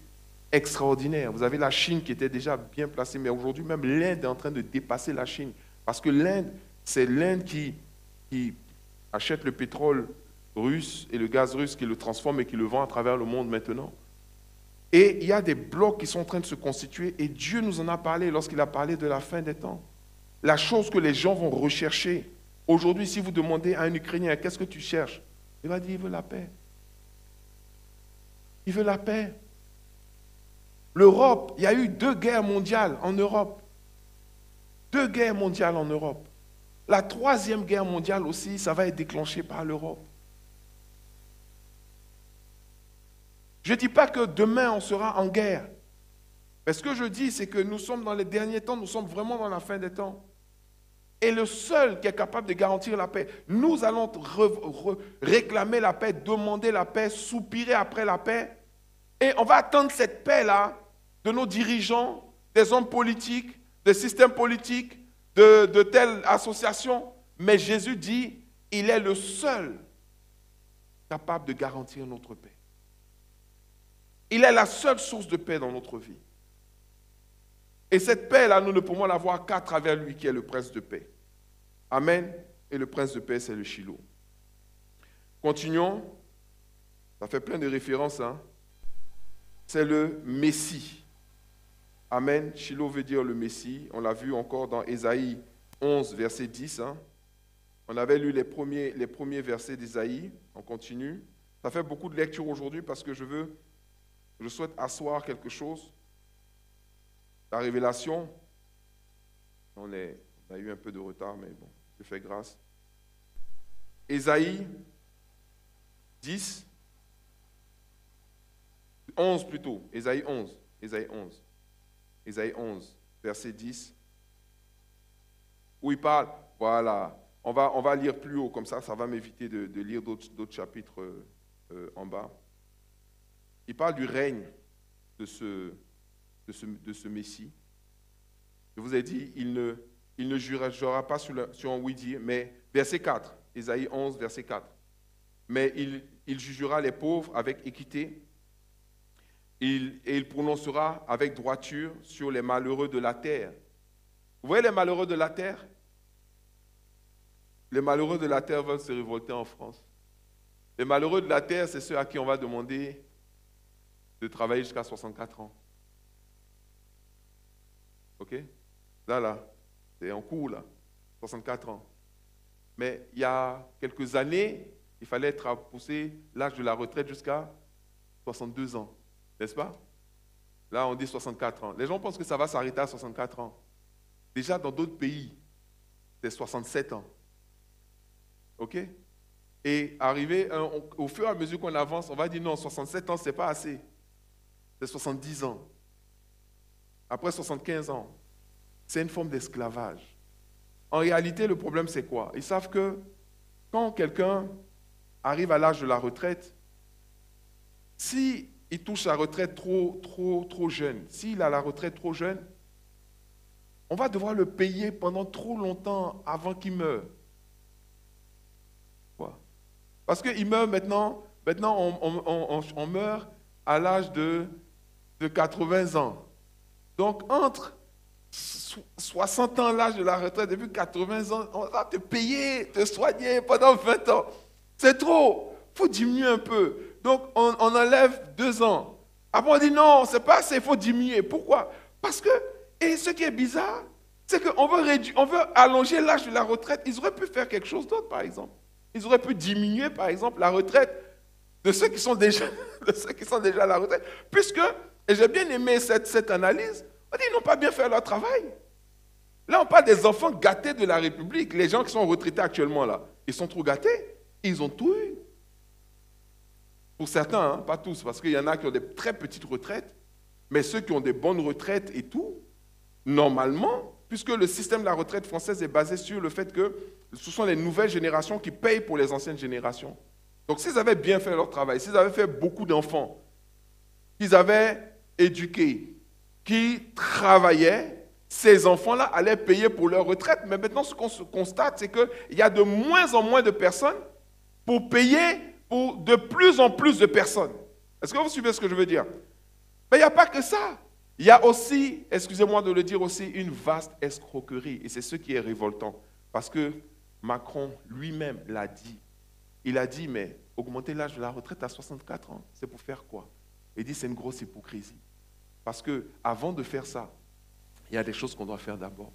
extraordinaire. Vous avez la Chine qui était déjà bien placée, mais aujourd'hui même l'Inde est en train de dépasser la Chine. Parce que l'Inde, c'est l'Inde qui achète le pétrole russe et le gaz russe, qui le transforme et qui le vend à travers le monde maintenant. Et il y a des blocs qui sont en train de se constituer et Dieu nous en a parlé lorsqu'il a parlé de la fin des temps. La chose que les gens vont rechercher. Aujourd'hui, si vous demandez à un Ukrainien, qu'est-ce que tu cherches? Il va dire, il veut la paix. Il veut la paix. L'Europe, il y a eu 2 guerres mondiales en Europe. 2 guerres mondiales en Europe. La 3e guerre mondiale aussi, ça va être déclenché par l'Europe. Je ne dis pas que demain on sera en guerre. Mais ce que je dis, c'est que nous sommes dans les derniers temps, nous sommes vraiment dans la fin des temps. Et le seul qui est capable de garantir la paix, nous allons réclamer la paix, demander la paix, soupirer après la paix. Et on va attendre cette paix-là de nos dirigeants, des hommes politiques, des systèmes politiques, de telles associations. Mais Jésus dit, il est le seul capable de garantir notre paix. Il est la seule source de paix dans notre vie. Et cette paix-là, nous ne pouvons l'avoir qu'à travers lui qui est le prince de paix. Amen. Et le prince de paix, c'est le Shiloh. Continuons. Ça fait plein de références. Hein? C'est le Messie. Amen. Shiloh veut dire le Messie. On l'a vu encore dans Ésaïe 11, verset 10. Hein? On avait lu les premiers versets d'Ésaïe. On continue. Ça fait beaucoup de lectures aujourd'hui parce que je souhaite asseoir quelque chose. La révélation, on a eu un peu de retard, mais bon, je fais grâce. Ésaïe 10, 11 plutôt, Ésaïe 11, Ésaïe 11, verset 10, où il parle, voilà, on va lire plus haut, comme ça va m'éviter de lire d'autres chapitres en bas. Il parle du règne de ce Messie. Je vous ai dit, il ne jurera pas sur un oui-dire, mais verset 4, Ésaïe 11, verset 4. Mais il jugera les pauvres avec équité, et il prononcera avec droiture sur les malheureux de la terre. Vous voyez les malheureux de la terre? Les malheureux de la terre veulent se révolter en France. Les malheureux de la terre, c'est ceux à qui on va demander de travailler jusqu'à 64 ans. OK? Là, c'est en cours, là, 64 ans. Mais il y a quelques années, il fallait pousser l'âge de la retraite jusqu'à 62 ans. N'est-ce pas? Là, on dit 64 ans. Les gens pensent que ça va s'arrêter à 64 ans. Déjà, dans d'autres pays, c'est 67 ans. OK? Et arrivé, au fur et à mesure qu'on avance, on va dire non, 67 ans, ce n'est pas assez. C'est 70 ans. Après 75 ans, c'est une forme d'esclavage. En réalité, le problème, c'est quoi? Ils savent que quand quelqu'un arrive à l'âge de la retraite, s'il touche la retraite trop jeune, s'il a la retraite trop jeune, on va devoir le payer pendant trop longtemps avant qu'il meure. Quoi? Parce qu'il meurt maintenant on meurt à l'âge de 80 ans. Donc, entre 60 ans, l'âge de la retraite, depuis 80 ans, on va te payer, te soigner pendant 20 ans. C'est trop. Il faut diminuer un peu. Donc, on enlève 2 ans. Après, on dit non, c'est pas assez, il faut diminuer. Pourquoi? Parce que, et ce qui est bizarre, c'est qu'on veut allonger l'âge de la retraite. Ils auraient pu faire quelque chose d'autre, par exemple. Ils auraient pu diminuer, par exemple, la retraite de ceux qui sont déjà à la retraite. Puisque, et j'ai bien aimé cette analyse, on dit qu'ils n'ont pas bien fait leur travail. Là, on parle des enfants gâtés de la République. Les gens qui sont retraités actuellement, là, ils sont trop gâtés. Ils ont tout eu. Pour certains, hein, pas tous, parce qu'il y en a qui ont des très petites retraites, mais ceux qui ont des bonnes retraites et tout, normalement, puisque le système de la retraite française est basé sur le fait que ce sont les nouvelles générations qui payent pour les anciennes générations. Donc, s'ils avaient bien fait leur travail, s'ils avaient fait beaucoup d'enfants, qu'ils avaient éduqués, qui travaillaient, ces enfants-là allaient payer pour leur retraite. Mais maintenant, ce qu'on constate, c'est qu'il y a de moins en moins de personnes pour payer pour de plus en plus de personnes. Est-ce que vous suivez ce que je veux dire? Mais il n'y a pas que ça. Il y a aussi, excusez-moi de le dire aussi, une vaste escroquerie. Et c'est ce qui est révoltant. Parce que Macron lui-même l'a dit. Il a dit, mais augmenter l'âge de la retraite à 64 ans, c'est pour faire quoi? Il dit, c'est une grosse hypocrisie. Parce qu'avant de faire ça, il y a des choses qu'on doit faire d'abord.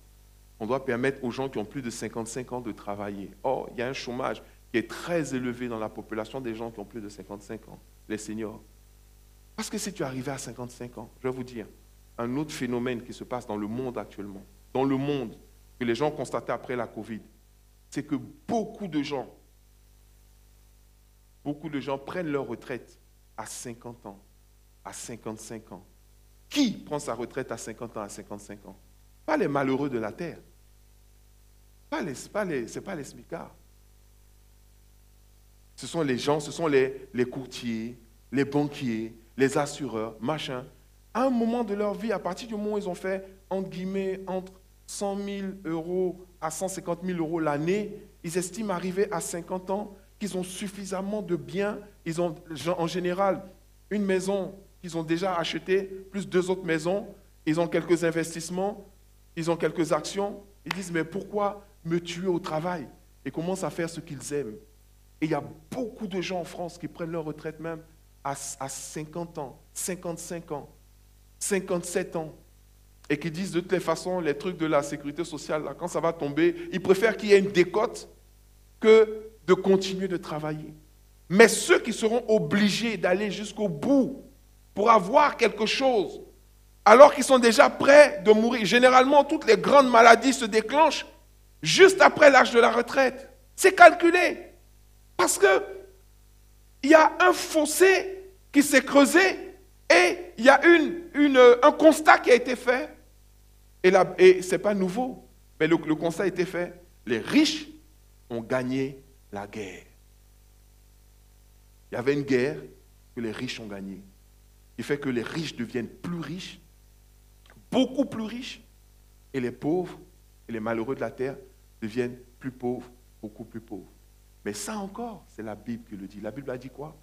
On doit permettre aux gens qui ont plus de 55 ans de travailler. Or, il y a un chômage qui est très élevé dans la population des gens qui ont plus de 55 ans, les seniors. Parce que si tu arrivais à 55 ans, je vais vous dire, un autre phénomène qui se passe dans le monde actuellement, dans le monde, que les gens ont constaté après la Covid, c'est que beaucoup de gens prennent leur retraite à 50 ans, à 55 ans. Qui prend sa retraite à 50 ans, à 55 ans? Pas les malheureux de la terre. Ce n'est pas les smicards. Ce sont les gens, ce sont les courtiers, les banquiers, les assureurs, machin. À un moment de leur vie, à partir du moment où ils ont fait, entre guillemets, entre 100 000 euros à 150 000 euros l'année, ils estiment arriver à 50 ans qu'ils ont suffisamment de biens. Ils ont en général une maison qu'ils ont déjà achetée, plus 2 autres maisons. Ils ont quelques investissements, ils ont quelques actions. Ils disent, mais pourquoi me tuer au travail? Et commencent à faire ce qu'ils aiment. Et il y a beaucoup de gens en France qui prennent leur retraite même à 50 ans, 55 ans, 57 ans. Et qui disent de toutes les façons, les trucs de la sécurité sociale, là, quand ça va tomber, ils préfèrent qu'il y ait une décote que de continuer de travailler. Mais ceux qui seront obligés d'aller jusqu'au bout pour avoir quelque chose, alors qu'ils sont déjà prêts de mourir, généralement, toutes les grandes maladies se déclenchent juste après l'âge de la retraite. C'est calculé. Parce qu'il y a un fossé qui s'est creusé et il y a un constat qui a été fait. Et ce n'est pas nouveau, mais le constat a été fait. Les riches ont gagné la guerre. Il y avait une guerre que les riches ont gagnée, qui fait que les riches deviennent plus riches, beaucoup plus riches, et les pauvres et les malheureux de la terre deviennent plus pauvres, beaucoup plus pauvres. Mais ça encore, c'est la Bible qui le dit. La Bible a dit quoi?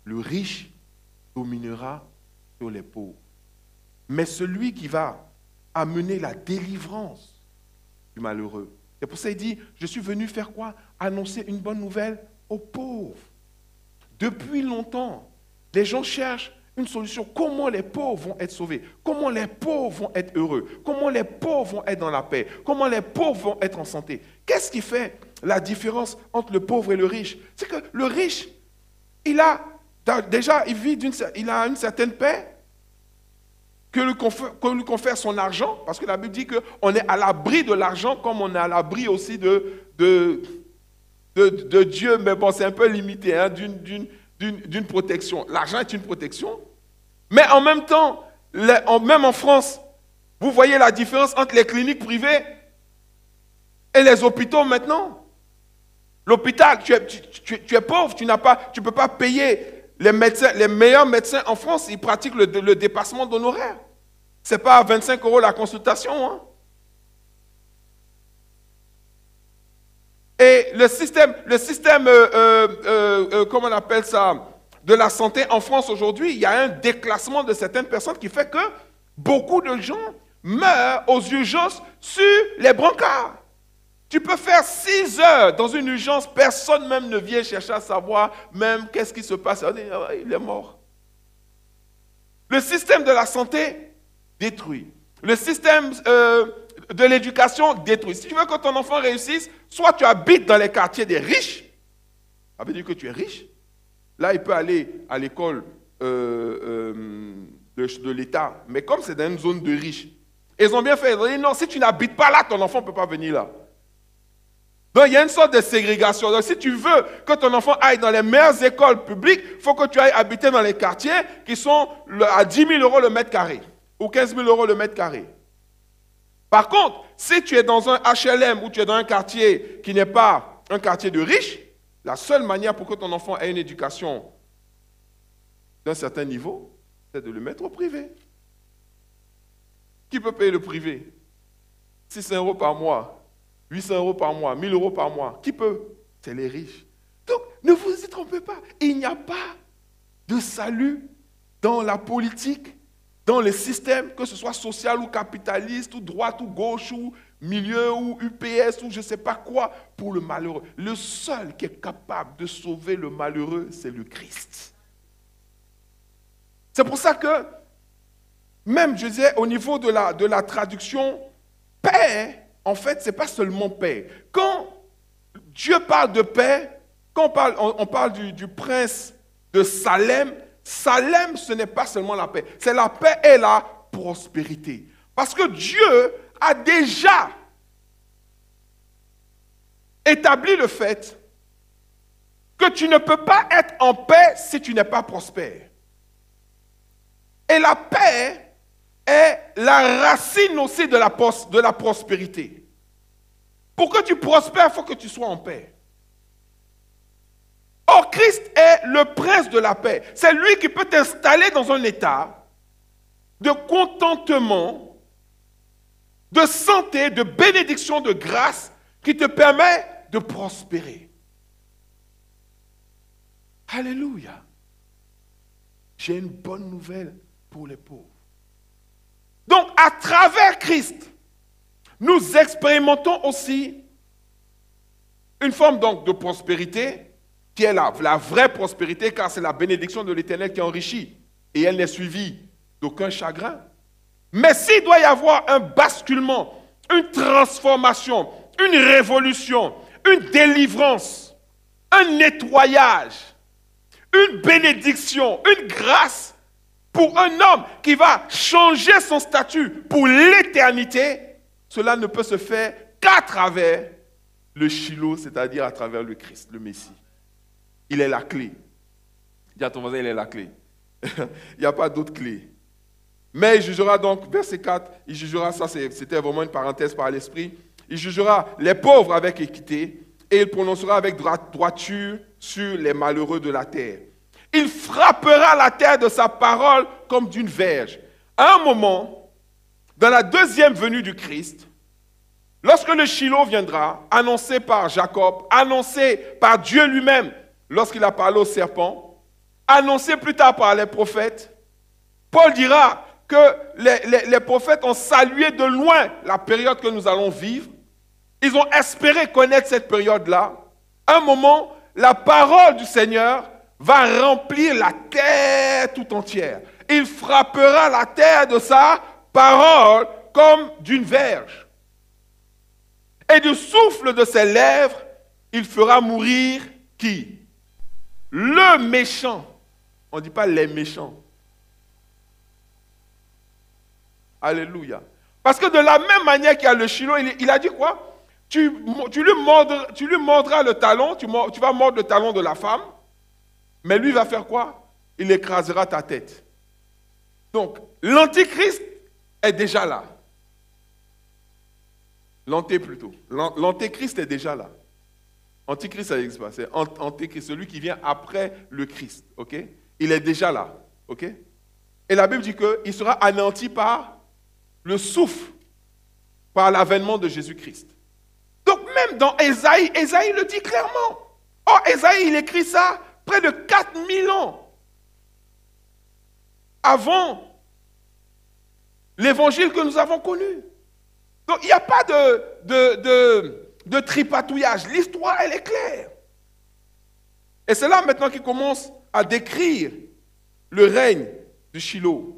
Le riche dominera sur les pauvres. Mais celui qui va amener la délivrance du malheureux. C'est pour ça qu'il dit, je suis venu faire quoi? Annoncer une bonne nouvelle aux pauvres. Depuis longtemps, les gens cherchent une solution. Comment les pauvres vont être sauvés? Comment les pauvres vont être heureux? Comment les pauvres vont être dans la paix? Comment les pauvres vont être en santé? Qu'est-ce qui fait la différence entre le pauvre et le riche? C'est que le riche, il a une certaine paix que lui confère son argent, parce que la Bible dit qu'on est à l'abri de l'argent comme on est à l'abri aussi de Dieu, mais bon, c'est un peu limité, hein, d'une protection. L'argent est une protection, mais en même temps, même en France, vous voyez la différence entre les cliniques privées et les hôpitaux maintenant. L'hôpital, tu es pauvre, tu ne peux pas payer les médecins, les meilleurs médecins en France, ils pratiquent le dépassement d'honoraires. Ce n'est pas à 25 € la consultation. Hein. Et le système comment on appelle ça, de la santé en France aujourd'hui, il y a un déclassement de certaines personnes qui fait que beaucoup de gens meurent aux urgences sur les brancards. Tu peux faire 6 heures dans une urgence, personne même ne vient chercher à savoir même qu'est-ce qui se passe. Il est mort. Le système de la santé détruit. Le système de l'éducation détruit. Si tu veux que ton enfant réussisse, soit tu habites dans les quartiers des riches, ça veut dire que tu es riche. Là, il peut aller à l'école de l'État, mais comme c'est dans une zone de riches, ils ont bien fait. Ils ont dit non, si tu n'habites pas là, ton enfant ne peut pas venir là. Donc, il y a une sorte de ségrégation. Donc, si tu veux que ton enfant aille dans les meilleures écoles publiques, il faut que tu ailles habiter dans les quartiers qui sont à 10 000 € le mètre carré ou 15 000 € le mètre carré. Par contre, si tu es dans un HLM ou tu es dans un quartier qui n'est pas un quartier de riches, la seule manière pour que ton enfant ait une éducation d'un certain niveau, c'est de le mettre au privé. Qui peut payer le privé? 600 € par mois, 800 € par mois, 1000 € par mois. Qui peut? C'est les riches. Donc, ne vous y trompez pas. Il n'y a pas de salut dans la politique, dans les systèmes, que ce soit social ou capitaliste, ou droite ou gauche, ou milieu, ou UPS, ou je ne sais pas quoi, pour le malheureux. Le seul qui est capable de sauver le malheureux, c'est le Christ. C'est pour ça que, même, je disais, au niveau de la traduction, paix, en fait, ce n'est pas seulement paix. Quand Dieu parle de paix, quand on parle du prince de Salem, Salem, ce n'est pas seulement la paix, c'est la paix et la prospérité. Parce que Dieu a déjà établi le fait que tu ne peux pas être en paix si tu n'es pas prospère. Et la paix est la racine aussi de la prospérité. Pour que tu prospères, il faut que tu sois en paix. Or, Christ est le prince de la paix. C'est lui qui peut t'installer dans un état de contentement, de santé, de bénédiction, de grâce, qui te permet de prospérer. Alléluia. J'ai une bonne nouvelle pour les pauvres. Donc, à travers Christ, nous expérimentons aussi une forme donc de prospérité qui est la vraie prospérité, car c'est la bénédiction de l'Éternel qui enrichit et elle n'est suivie d'aucun chagrin. Mais s'il doit y avoir un basculement, une transformation, une révolution, une délivrance, un nettoyage, une bénédiction, une grâce pour un homme qui va changer son statut pour l'éternité, cela ne peut se faire qu'à travers le Shiloh, c'est-à-dire à travers le Christ, le Messie. Il est la clé. Dis à ton voisin, il est la clé. Il n'y a pas d'autre clé. Mais il jugera donc, verset 4, il jugera, ça c'était vraiment une parenthèse par l'esprit, il jugera les pauvres avec équité et il prononcera avec droiture sur les malheureux de la terre. Il frappera la terre de sa parole comme d'une verge. À un moment, dans la deuxième venue du Christ, lorsque le Shiloh viendra, annoncé par Jacob, annoncé par Dieu lui-même, lorsqu'il a parlé au serpent, annoncé plus tard par les prophètes, Paul dira que les prophètes ont salué de loin la période que nous allons vivre. Ils ont espéré connaître cette période-là. À un moment, la parole du Seigneur va remplir la terre tout entière. Il frappera la terre de sa parole comme d'une verge. Et du souffle de ses lèvres, il fera mourir qui? Le méchant. On ne dit pas les méchants. Alléluia. Parce que de la même manière qu'il y a le Shiloh, il a dit quoi? Tu lui mordras le talon, tu vas mordre le talon de la femme, mais lui va faire quoi? Il écrasera ta tête. Donc, l'antichrist est déjà là. L'antéchrist est déjà là. Antichrist, ça n'existe pas. C'est antéchrist, celui qui vient après le Christ. Okay? Il est déjà là. Okay? Et la Bible dit qu'il sera anéanti par le souffle, par l'avènement de Jésus-Christ. Donc même dans Ésaïe le dit clairement. Or, Ésaïe, il écrit ça près de 4000 ans avant l'évangile que nous avons connu. Donc il n'y a pas de tripatouillage. L'histoire, elle est claire. Et c'est là maintenant qu'il commence à décrire le règne de Shiloh.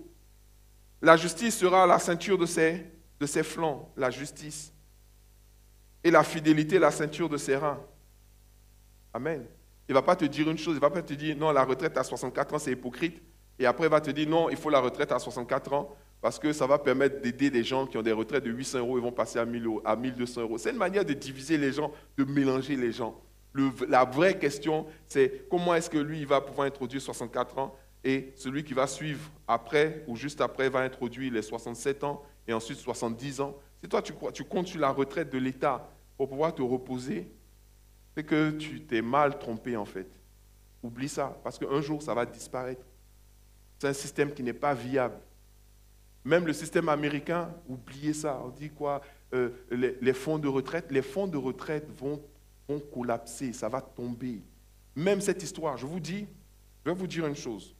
La justice sera la ceinture de ses flancs, la justice. Et la fidélité, la ceinture de ses reins. Amen. Il ne va pas te dire une chose, il ne va pas te dire non, la retraite à 64 ans, c'est hypocrite. Et après, il va te dire non, il faut la retraite à 64 ans parce que ça va permettre d'aider des gens qui ont des retraites de 800 €, ils vont passer à 1000 €, à 1200 €. C'est une manière de diviser les gens, de mélanger les gens. La vraie question, c'est comment est-ce que lui, il va pouvoir introduire 64 ans et celui qui va suivre après ou juste après va introduire les 67 ans et ensuite 70 ans. Si toi, tu comptes sur la retraite de l'État pour pouvoir te reposer, c'est que tu t'es mal trompé en fait. Oublie ça, parce qu'un jour, ça va disparaître. C'est un système qui n'est pas viable. Même le système américain, oubliez ça. On dit quoi? Les fonds de retraite vont collapser, ça va tomber. Même cette histoire, je vais vous dire une chose.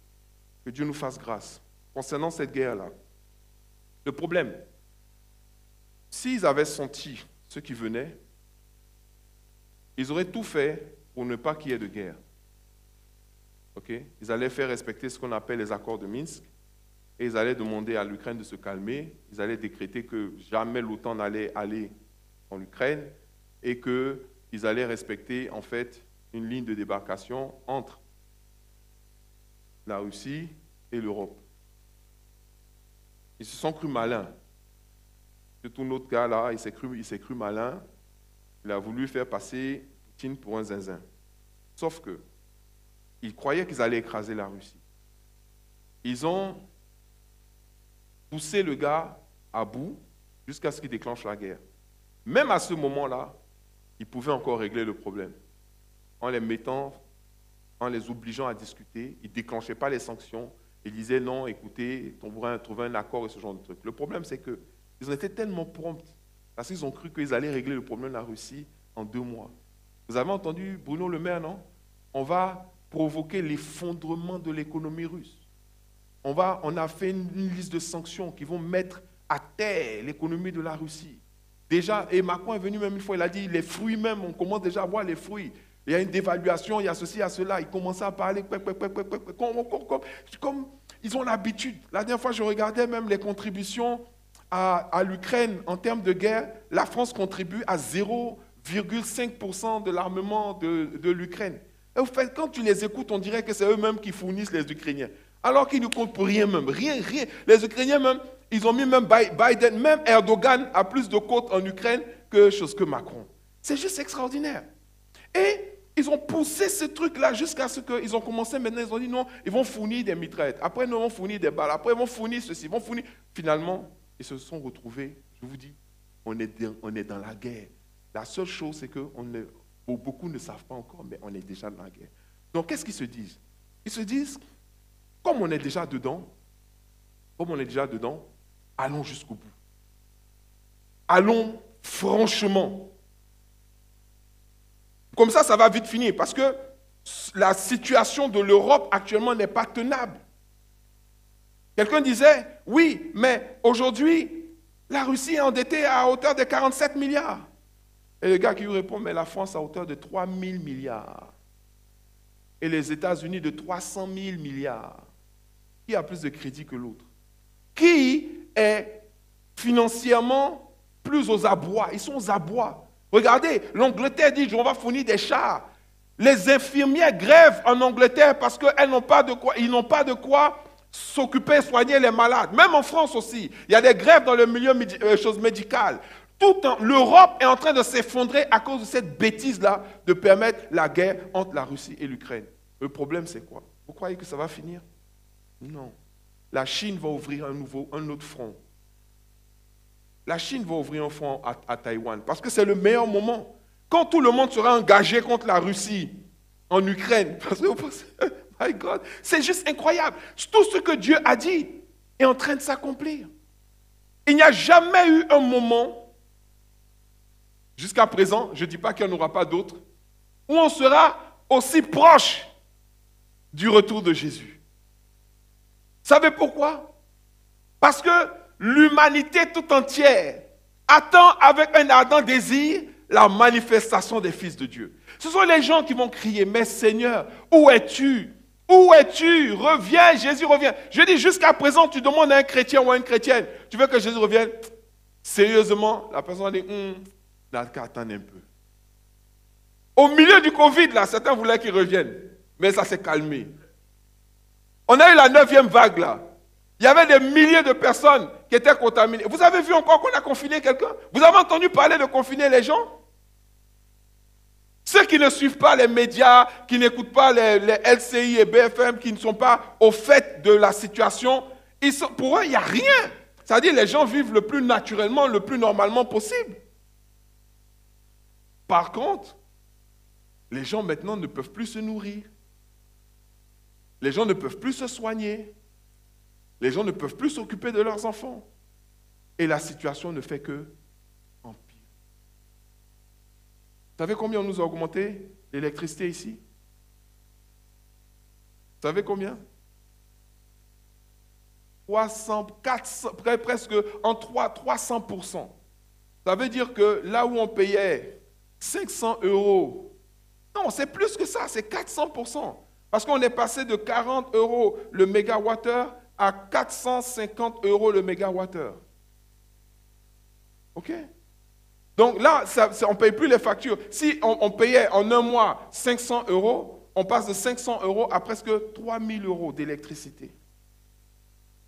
Que Dieu nous fasse grâce. Concernant cette guerre-là, le problème, s'ils avaient senti ce qui venait, ils auraient tout fait pour ne pas qu'il y ait de guerre. Okay? Ils allaient faire respecter ce qu'on appelle les accords de Minsk et ils allaient demander à l'Ukraine de se calmer. Ils allaient décréter que jamais l'OTAN n'allait aller en Ukraine et qu'ils allaient respecter en fait une ligne de débarcation entre la Russie et l'Europe. Ils se sont crus malins. Surtout notre gars là, il s'est cru malin. Il a voulu faire passer Poutine pour un zinzin. Sauf que ils croyaient qu'ils allaient écraser la Russie. Ils ont poussé le gars à bout jusqu'à ce qu'il déclenche la guerre. Même à ce moment-là, ils pouvaient encore régler le problème. En les obligeant à discuter, ils ne déclenchaient pas les sanctions. Ils disaient non, écoutez, on pourrait trouver un accord et ce genre de truc. Le problème, c'est qu'ils ont été tellement prompts parce qu'ils ont cru qu'ils allaient régler le problème de la Russie en 2 mois. Vous avez entendu Bruno Le Maire, non? On va provoquer l'effondrement de l'économie russe. On a fait une liste de sanctions qui vont mettre à terre l'économie de la Russie. Déjà, et Macron est venu même une fois, il a dit les fruits même, on commence déjà à voir les fruits. Il y a une dévaluation, il y a ceci, il y a cela. Ils commençaient à parler comme ils ont l'habitude. La dernière fois, je regardais même les contributions à l'Ukraine en termes de guerre. La France contribue à 0,5% de l'armement de l'Ukraine. Et au fait, quand tu les écoutes, on dirait que c'est eux-mêmes qui fournissent les Ukrainiens. Alors qu'ils ne comptent pour rien même. Rien. Les Ukrainiens même, ils ont mis même Biden, même Erdogan a plus de côtes en Ukraine que Macron. C'est juste extraordinaire. Et ils ont poussé ce truc-là jusqu'à ce qu'ils ont commencé maintenant, ils ont dit non, ils vont fournir des mitraillettes. Après, nous, ils vont fournir des balles. Après, ils vont fournir ceci, ils vont fournir... Finalement, ils se sont retrouvés, je vous dis, on est dans la guerre. La seule chose, c'est que beaucoup ne savent pas encore, mais on est déjà dans la guerre. Donc, qu'est-ce qu'ils se disent? Ils se disent, comme on est déjà dedans, allons jusqu'au bout. Allons franchement. Comme ça va vite finir, parce que la situation de l'Europe actuellement n'est pas tenable. Quelqu'un disait, oui, mais aujourd'hui, la Russie est endettée à hauteur de 47 milliards. Et le gars qui lui répond, mais la France à hauteur de 3 000 milliards. Et les États-Unis de 300 000 milliards. Qui a plus de crédit que l'autre? Qui est financièrement plus aux abois? Ils sont aux abois. Regardez, l'Angleterre dit, on va fournir des chars. Les infirmières grèvent en Angleterre parce qu'ils n'ont pas de quoi s'occuper, soigner les malades. Même en France aussi, il y a des grèves dans le milieu médical. L'Europe est en train de s'effondrer à cause de cette bêtise-là de permettre la guerre entre la Russie et l'Ukraine. Le problème, c'est quoi? Vous croyez que ça va finir? Non. La Chine va ouvrir un autre front. La Chine va ouvrir un front à Taïwan parce que c'est le meilleur moment. Quand tout le monde sera engagé contre la Russie en Ukraine, parce que vous pensez, my God, c'est juste incroyable. Tout ce que Dieu a dit est en train de s'accomplir. Il n'y a jamais eu un moment, jusqu'à présent, je ne dis pas qu'il n'y en aura pas d'autres, où on sera aussi proche du retour de Jésus. Vous savez pourquoi? Parce que l'humanité tout entière attend avec un ardent désir la manifestation des fils de Dieu. Ce sont les gens qui vont crier, mais Seigneur, où es-tu? Où es-tu? Reviens, Jésus revient. Je dis, jusqu'à présent, tu demandes à un chrétien ou à une chrétienne, tu veux que Jésus revienne? Sérieusement, la personne va dire, n'a qu'à attendre un peu. Au milieu du Covid, là, certains voulaient qu'il revienne, mais ça s'est calmé. On a eu la 9e vague, là. Il y avait des milliers de personnes qui étaient contaminées. Vous avez vu encore qu'on a confiné quelqu'un? Vous avez entendu parler de confiner les gens? Ceux qui ne suivent pas les médias, qui n'écoutent pas les LCI et BFM, qui ne sont pas au fait de la situation, pour eux, il n'y a rien. C'est-à-dire les gens vivent le plus naturellement, le plus normalement possible. Par contre, les gens maintenant ne peuvent plus se nourrir. Les gens ne peuvent plus se soigner. Les gens ne peuvent plus s'occuper de leurs enfants. Et la situation ne fait que empirer. Vous savez combien on nous a augmenté l'électricité ici? Vous savez combien? 300, 400, presque en 300%. Ça veut dire que là où on payait 500 €, non, c'est plus que ça, c'est 400%. Parce qu'on est passé de 40 € le mégawattheure à 450 € le mégawattheure. OK? Donc là, on ne paye plus les factures. Si on payait en un mois 500 €, on passe de 500 € à presque 3000 € d'électricité.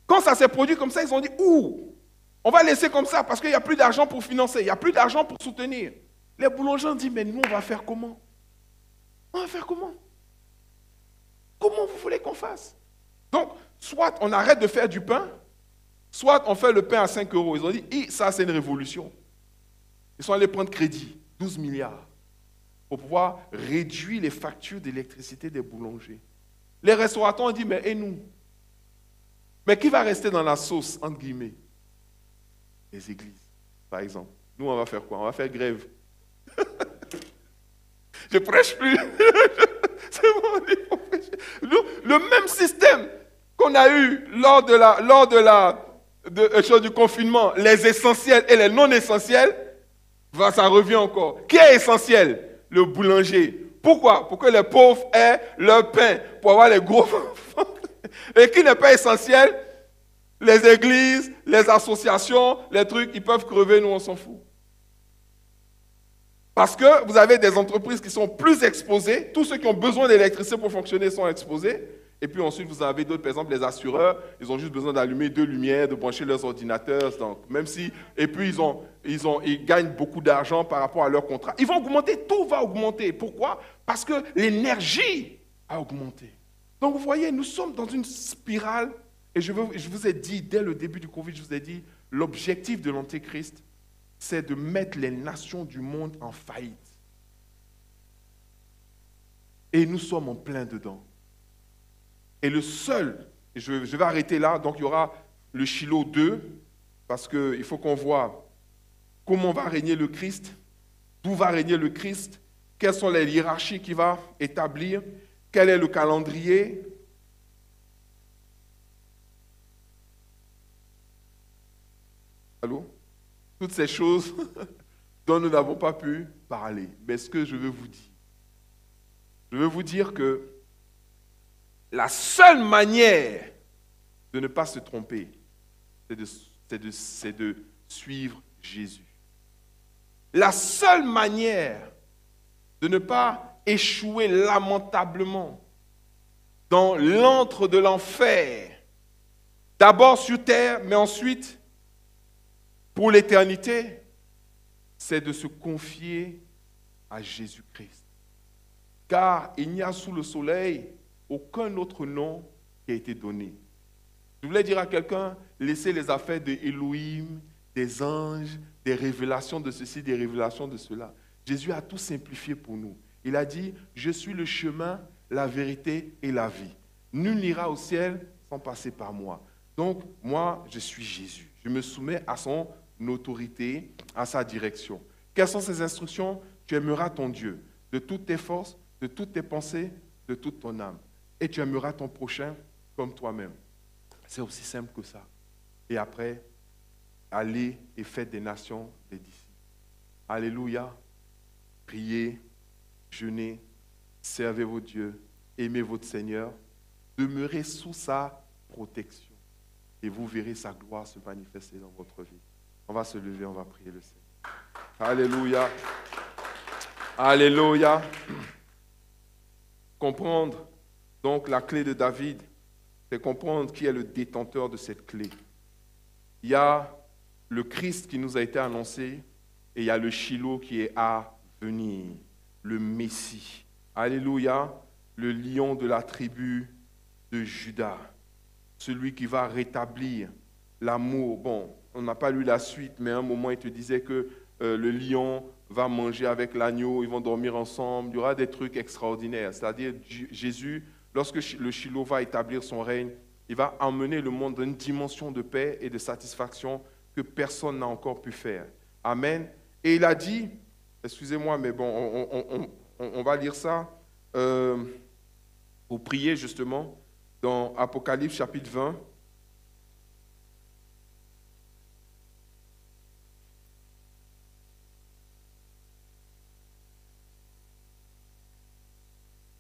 Quand ça s'est produit comme ça, ils ont dit, ouh, on va laisser comme ça parce qu'il n'y a plus d'argent pour financer, il n'y a plus d'argent pour soutenir. Les boulangers ont dit, mais nous, on va faire comment? On va faire comment? Comment vous voulez qu'on fasse? Donc, soit on arrête de faire du pain, soit on fait le pain à 5 €. Ils ont dit, ça c'est une révolution. Ils sont allés prendre crédit, 12 milliards, pour pouvoir réduire les factures d'électricité des boulangers. Les restaurateurs ont dit, mais et nous? Mais qui va rester dans la sauce, entre guillemets? Les églises, par exemple. Nous, on va faire quoi? On va faire grève. Je prêche plus. C'est bon, il faut prêcher. Le même système qu'on a eu lors du confinement, les essentiels et les non essentiels, ça revient encore. Qui est essentiel? Le boulanger. Pourquoi? Pour que les pauvres aient leur pain, pour avoir les gros enfants. Et qui n'est pas essentiel? Les églises, les associations, les trucs, ils peuvent crever, nous on s'en fout. Parce que vous avez des entreprises qui sont plus exposées, tous ceux qui ont besoin d'électricité pour fonctionner sont exposés, et puis ensuite vous avez d'autres, par exemple les assureurs, ils ont juste besoin d'allumer 2 lumières, de brancher leurs ordinateurs, donc même si, et puis ils gagnent beaucoup d'argent par rapport à leur contrat. Ils vont augmenter, tout va augmenter. Pourquoi? Parce que l'énergie a augmenté. Donc vous voyez, nous sommes dans une spirale, et je vous ai dit, dès le début du Covid, je vous ai dit, l'objectif de l'Antéchrist, c'est de mettre les nations du monde en faillite. Et nous sommes en plein dedans. Et le seul, je vais arrêter là, donc il y aura le Shiloh 2, parce qu'il faut qu'on voit comment va régner le Christ, d'où va régner le Christ, quelles sont les hiérarchies qu'il va établir, quel est le calendrier. Allô? Toutes ces choses dont nous n'avons pas pu parler. Mais ce que je veux vous dire que la seule manière de ne pas se tromper, c'est de suivre Jésus. La seule manière de ne pas échouer lamentablement dans l'antre de l'enfer, d'abord sur terre, mais ensuite pour l'éternité, c'est de se confier à Jésus-Christ. Car il n'y a sous le soleil aucun autre nom qui a été donné. Je voulais dire à quelqu'un, laissez les affaires de Elohim, des anges, des révélations de ceci, des révélations de cela. Jésus a tout simplifié pour nous. Il a dit, je suis le chemin, la vérité et la vie. Nul n'ira au ciel sans passer par moi. Donc, moi, je suis Jésus. Je me soumets à son autorité, à sa direction. Quelles sont ses instructions? Tu aimeras ton Dieu de toutes tes forces, de toutes tes pensées, de toute ton âme. Et tu aimeras ton prochain comme toi-même. C'est aussi simple que ça. Et après, allez et faites des nations des disciples. Alléluia. Priez, jeûnez, servez vos dieux, aimez votre Seigneur, demeurez sous sa protection. Et vous verrez sa gloire se manifester dans votre vie. On va se lever, on va prier le Seigneur. Alléluia. Alléluia. Comprendre donc la clé de David, c'est comprendre qui est le détenteur de cette clé. Il y a le Christ qui nous a été annoncé et il y a le Shiloh qui est à venir, le Messie. Alléluia, le lion de la tribu de Juda, celui qui va rétablir l'amour. Bon, on n'a pas lu la suite, mais à un moment, il te disait que le lion va manger avec l'agneau, ils vont dormir ensemble, il y aura des trucs extraordinaires. C'est-à-dire, Jésus, lorsque le Shiloh va établir son règne, il va emmener le monde dans une dimension de paix et de satisfaction que personne n'a encore pu faire. Amen. Et il a dit, excusez-moi, mais bon, on va lire ça pour prier justement dans Apocalypse chapitre 20.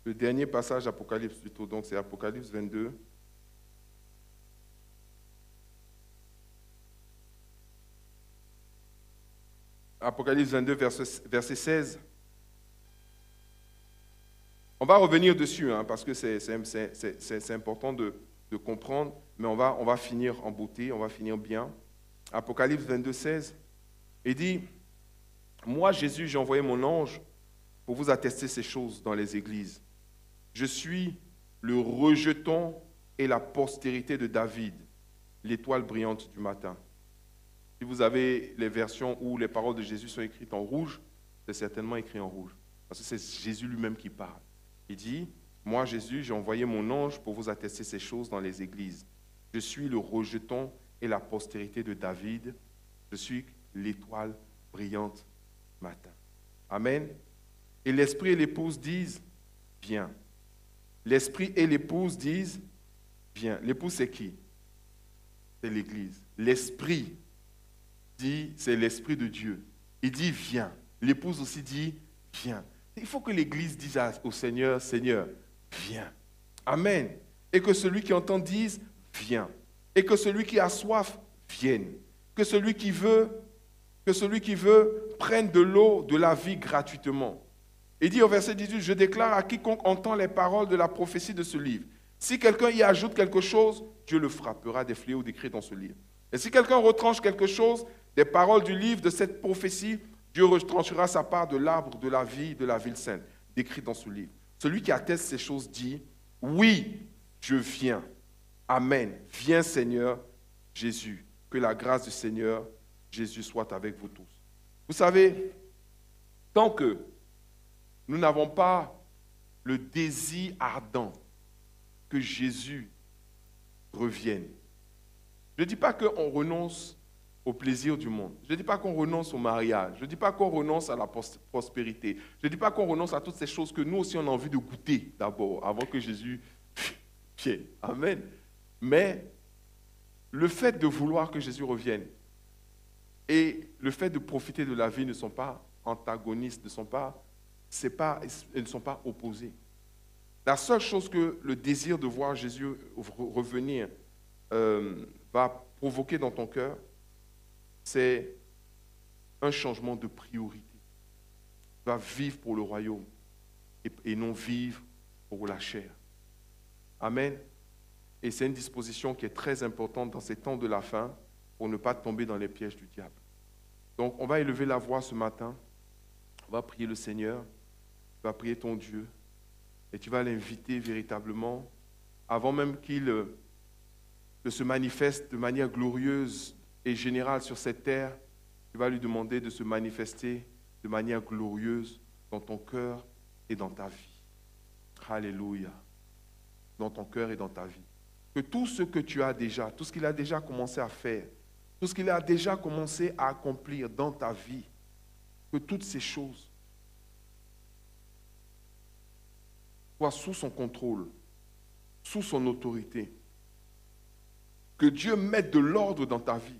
Le dernier passage d'Apocalypse plutôt, donc c'est Apocalypse 22. Apocalypse 22, verset 16. On va revenir dessus, parce que c'est important de comprendre, mais on va finir en beauté, on va finir bien. Apocalypse 22, 16. Il dit, « Moi, Jésus, j'ai envoyé mon ange pour vous attester ces choses dans les églises. Je suis le rejeton et la postérité de David, l'étoile brillante du matin. » Si vous avez les versions où les paroles de Jésus sont écrites en rouge, c'est certainement écrit en rouge. Parce que c'est Jésus lui-même qui parle. Il dit, « Moi, Jésus, j'ai envoyé mon ange pour vous attester ces choses dans les églises. Je suis le rejeton et la postérité de David. Je suis l'étoile brillante du matin. » Amen. Et l'esprit et l'épouse disent, « Viens. » L'esprit et l'épouse disent, « Viens. » L'épouse, c'est qui? C'est l'Église. L'esprit dit, c'est l'Esprit de Dieu. Il dit, viens. L'épouse aussi dit, viens. Il faut que l'Église dise au Seigneur, Seigneur, viens. Amen. Et que celui qui entend dise, viens. Et que celui qui a soif vienne. Que celui qui veut prenne de l'eau de la vie gratuitement. Il dit au verset 18, je déclare à quiconque entend les paroles de la prophétie de ce livre. Si quelqu'un y ajoute quelque chose, Dieu le frappera des fléaux décrits dans ce livre. Et si quelqu'un retranche quelque chose des paroles du livre de cette prophétie, Dieu retranchera sa part de l'arbre de la vie de la ville sainte, décrit dans ce livre. Celui qui atteste ces choses dit, oui, je viens. Amen. Viens Seigneur Jésus. Que la grâce du Seigneur Jésus soit avec vous tous. Vous savez, tant que nous n'avons pas le désir ardent que Jésus revienne. Je ne dis pas qu'on renonce au plaisir du monde. Je ne dis pas qu'on renonce au mariage. Je ne dis pas qu'on renonce à la prospérité. Je ne dis pas qu'on renonce à toutes ces choses que nous aussi on a envie de goûter d'abord, avant que Jésus vienne. Amen. Mais le fait de vouloir que Jésus revienne et le fait de profiter de la vie ne sont pas antagonistes, ne sont pas opposés. La seule chose que le désir de voir Jésus revenir va provoquer dans ton cœur, c'est un changement de priorité. Tu vas vivre pour le royaume et non vivre pour la chair. Amen. Et c'est une disposition qui est très importante dans ces temps de la fin pour ne pas tomber dans les pièges du diable. Donc, on va élever la voix ce matin. On va prier le Seigneur. Tu vas prier ton Dieu. Et tu vas l'inviter véritablement, avant même qu'il se manifeste de manière glorieuse et générale sur cette terre, tu vas lui demander de se manifester de manière glorieuse dans ton cœur et dans ta vie. Alléluia. Dans ton cœur et dans ta vie. Que tout ce que tu as déjà, tout ce qu'il a déjà commencé à faire, tout ce qu'il a déjà commencé à accomplir dans ta vie, que toutes ces choses soient sous son contrôle, sous son autorité. Que Dieu mette de l'ordre dans ta vie.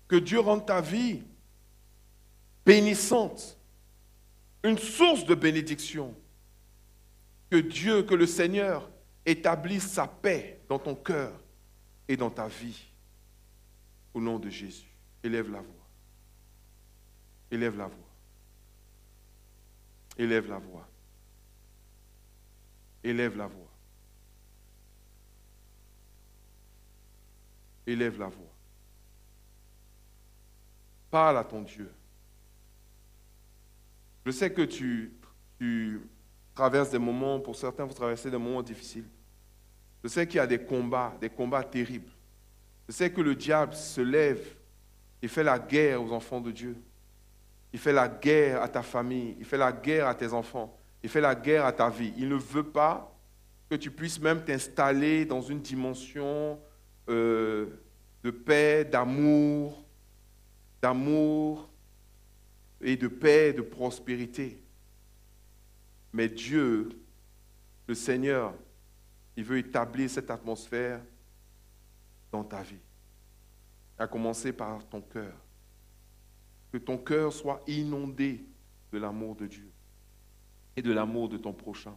Que Dieu rende ta vie bénissante, une source de bénédiction. Que le Seigneur établisse sa paix dans ton cœur et dans ta vie. Au nom de Jésus, élève la voix. Élève la voix. Élève la voix. Élève la voix. Élève la voix. Parle à ton Dieu. Je sais que tu traverses des moments, pour certains, vous traversez des moments difficiles. Je sais qu'il y a des combats terribles. Je sais que le diable se lève et fait la guerre aux enfants de Dieu. Il fait la guerre à ta famille. Il fait la guerre à tes enfants. Il fait la guerre à ta vie. Il ne veut pas que tu puisses même t'installer dans une dimension de paix, d'amour et de paix, de prospérité. Mais Dieu, le Seigneur, il veut établir cette atmosphère dans ta vie. À commencer par ton cœur. Que ton cœur soit inondé de l'amour de Dieu et de l'amour de ton prochain,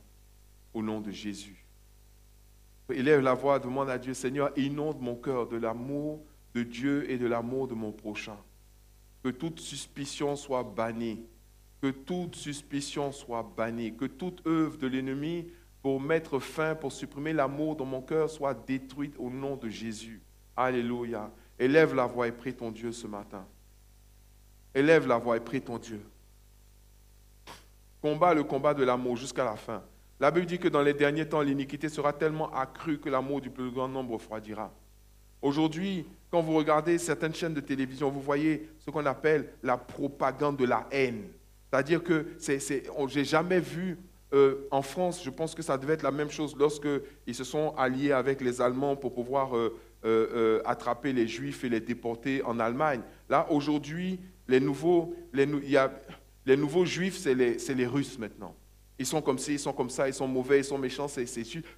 au nom de Jésus. Élève la voix, demande à Dieu, Seigneur, inonde mon cœur de l'amour de Dieu et de l'amour de mon prochain. Que toute suspicion soit bannie. Que toute suspicion soit bannie. Que toute œuvre de l'ennemi pour mettre fin, pour supprimer l'amour dans mon cœur soit détruite au nom de Jésus. Alléluia. Élève la voix et prie ton Dieu ce matin. Élève la voix et prie ton Dieu. Combat le combat de l'amour jusqu'à la fin. La Bible dit que dans les derniers temps, l'iniquité sera tellement accrue que l'amour du plus grand nombre refroidira. Aujourd'hui, quand vous regardez certaines chaînes de télévision, vous voyez ce qu'on appelle la propagande de la haine. C'est-à-dire que je n'ai jamais vu en France, je pense que ça devait être la même chose lorsqu'ils se sont alliés avec les Allemands pour pouvoir attraper les Juifs et les déporter en Allemagne. Là, aujourd'hui, les nouveaux Juifs, c'est les Russes maintenant. Ils sont comme ci, ils sont comme ça, ils sont mauvais, ils sont méchants, c'est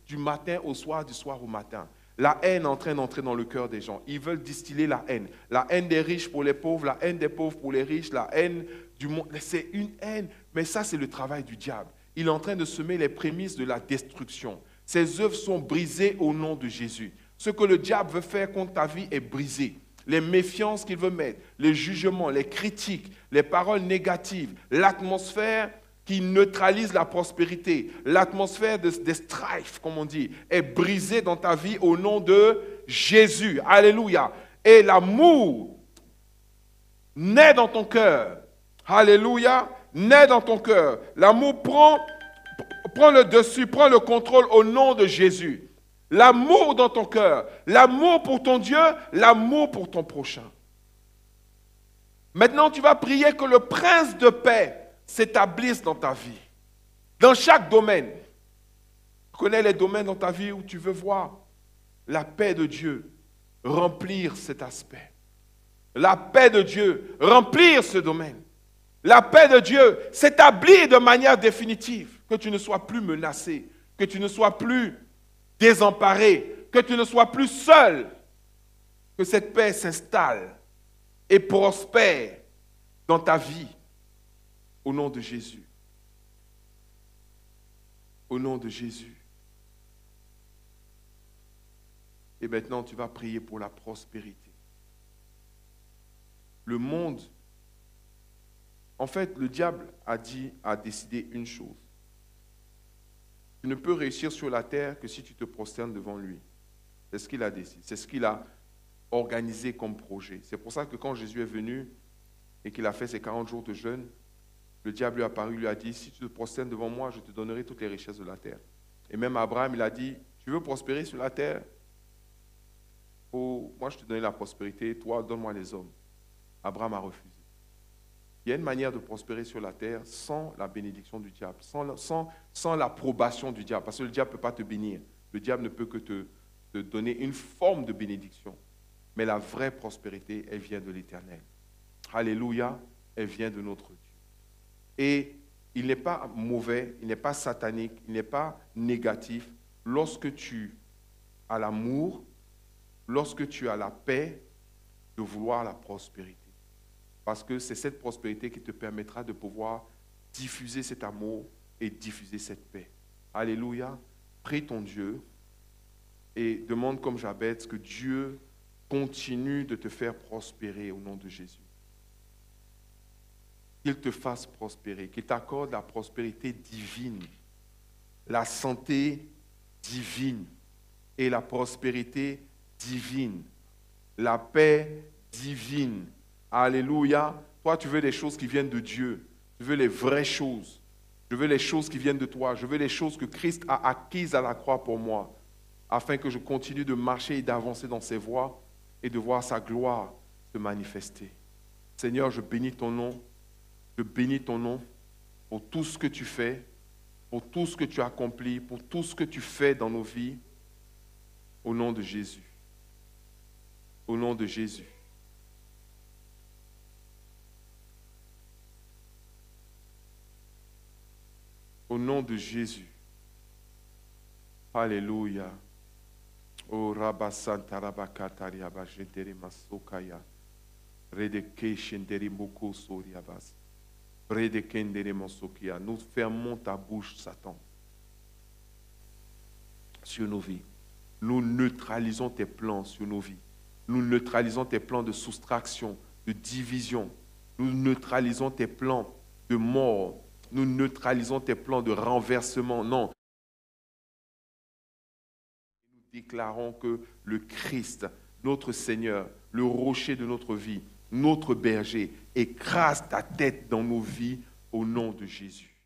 du matin au soir, du soir au matin. La haine est en train d'entrer dans le cœur des gens. Ils veulent distiller la haine. La haine des riches pour les pauvres, la haine des pauvres pour les riches, la haine du monde. C'est une haine, mais ça c'est le travail du diable. Il est en train de semer les prémices de la destruction. Ses œuvres sont brisées au nom de Jésus. Ce que le diable veut faire contre ta vie est brisé. Les méfiances qu'il veut mettre, les jugements, les critiques, les paroles négatives, l'atmosphère qui neutralise la prospérité, l'atmosphère des strifes, comme on dit, est brisée dans ta vie au nom de Jésus. Alléluia. Et l'amour naît dans ton cœur. Alléluia. Naît dans ton cœur. L'amour prend le dessus, prend le contrôle au nom de Jésus. L'amour dans ton cœur, l'amour pour ton Dieu, l'amour pour ton prochain. Maintenant, tu vas prier que le prince de paix s'établisse dans ta vie, dans chaque domaine. Tu connais les domaines dans ta vie où tu veux voir la paix de Dieu remplir cet aspect. La paix de Dieu remplir ce domaine. La paix de Dieu s'établir de manière définitive. Que tu ne sois plus menacé, que tu ne sois plus désemparé, que tu ne sois plus seul. Que cette paix s'installe et prospère dans ta vie. Au nom de Jésus. Au nom de Jésus. Et maintenant, tu vas prier pour la prospérité. Le monde, en fait, le diable a décidé une chose. Tu ne peux réussir sur la terre que si tu te prosternes devant lui. C'est ce qu'il a décidé. C'est ce qu'il a organisé comme projet. C'est pour ça que quand Jésus est venu et qu'il a fait ses 40 jours de jeûne, le diable lui est apparu, lui a dit, si tu te prosternes devant moi, je te donnerai toutes les richesses de la terre. Et même Abraham, il a dit, tu veux prospérer sur la terre? Oh, moi, je te donne la prospérité, toi, donne-moi les hommes. Abraham a refusé. Il y a une manière de prospérer sur la terre sans la bénédiction du diable, sans l'approbation du diable, parce que le diable ne peut pas te bénir. Le diable ne peut que te donner une forme de bénédiction. Mais la vraie prospérité, elle vient de l'Éternel. Alléluia, elle vient de notre Dieu. Et il n'est pas mauvais, il n'est pas satanique, il n'est pas négatif lorsque tu as l'amour, lorsque tu as la paix, de vouloir la prospérité. Parce que c'est cette prospérité qui te permettra de pouvoir diffuser cet amour et diffuser cette paix. Alléluia. Prie ton Dieu et demande comme Jabez que Dieu continue de te faire prospérer au nom de Jésus. Qu'il te fasse prospérer, qu'il t'accorde la prospérité divine, la santé divine et la prospérité divine, la paix divine. Alléluia. Toi, tu veux des choses qui viennent de Dieu. Tu veux les vraies choses. Je veux les choses qui viennent de toi. Je veux les choses que Christ a acquises à la croix pour moi, afin que je continue de marcher et d'avancer dans ses voies et de voir sa gloire se manifester. Seigneur, je bénis ton nom. Je bénis ton nom pour tout ce que tu fais pour tout ce que tu as accompli, pour tout ce que tu fais dans nos vies, au nom de Jésus. Au nom de Jésus. Au nom de Jésus. Alléluia. Oh Rabba Santa Rabba Kataria Bajentere Masokaya. Redeke Shendere Moko Soriabas. Redekendere Masokia. Nous fermons ta bouche, Satan, sur nos vies. Nous neutralisons tes plans sur nos vies. Nous neutralisons tes plans de soustraction, de division. Nous neutralisons tes plans de mort. Nous neutralisons tes plans de renversement. Non. Nous déclarons que le Christ, notre Seigneur, le rocher de notre vie, notre berger, écrase ta tête dans nos vies au nom de Jésus.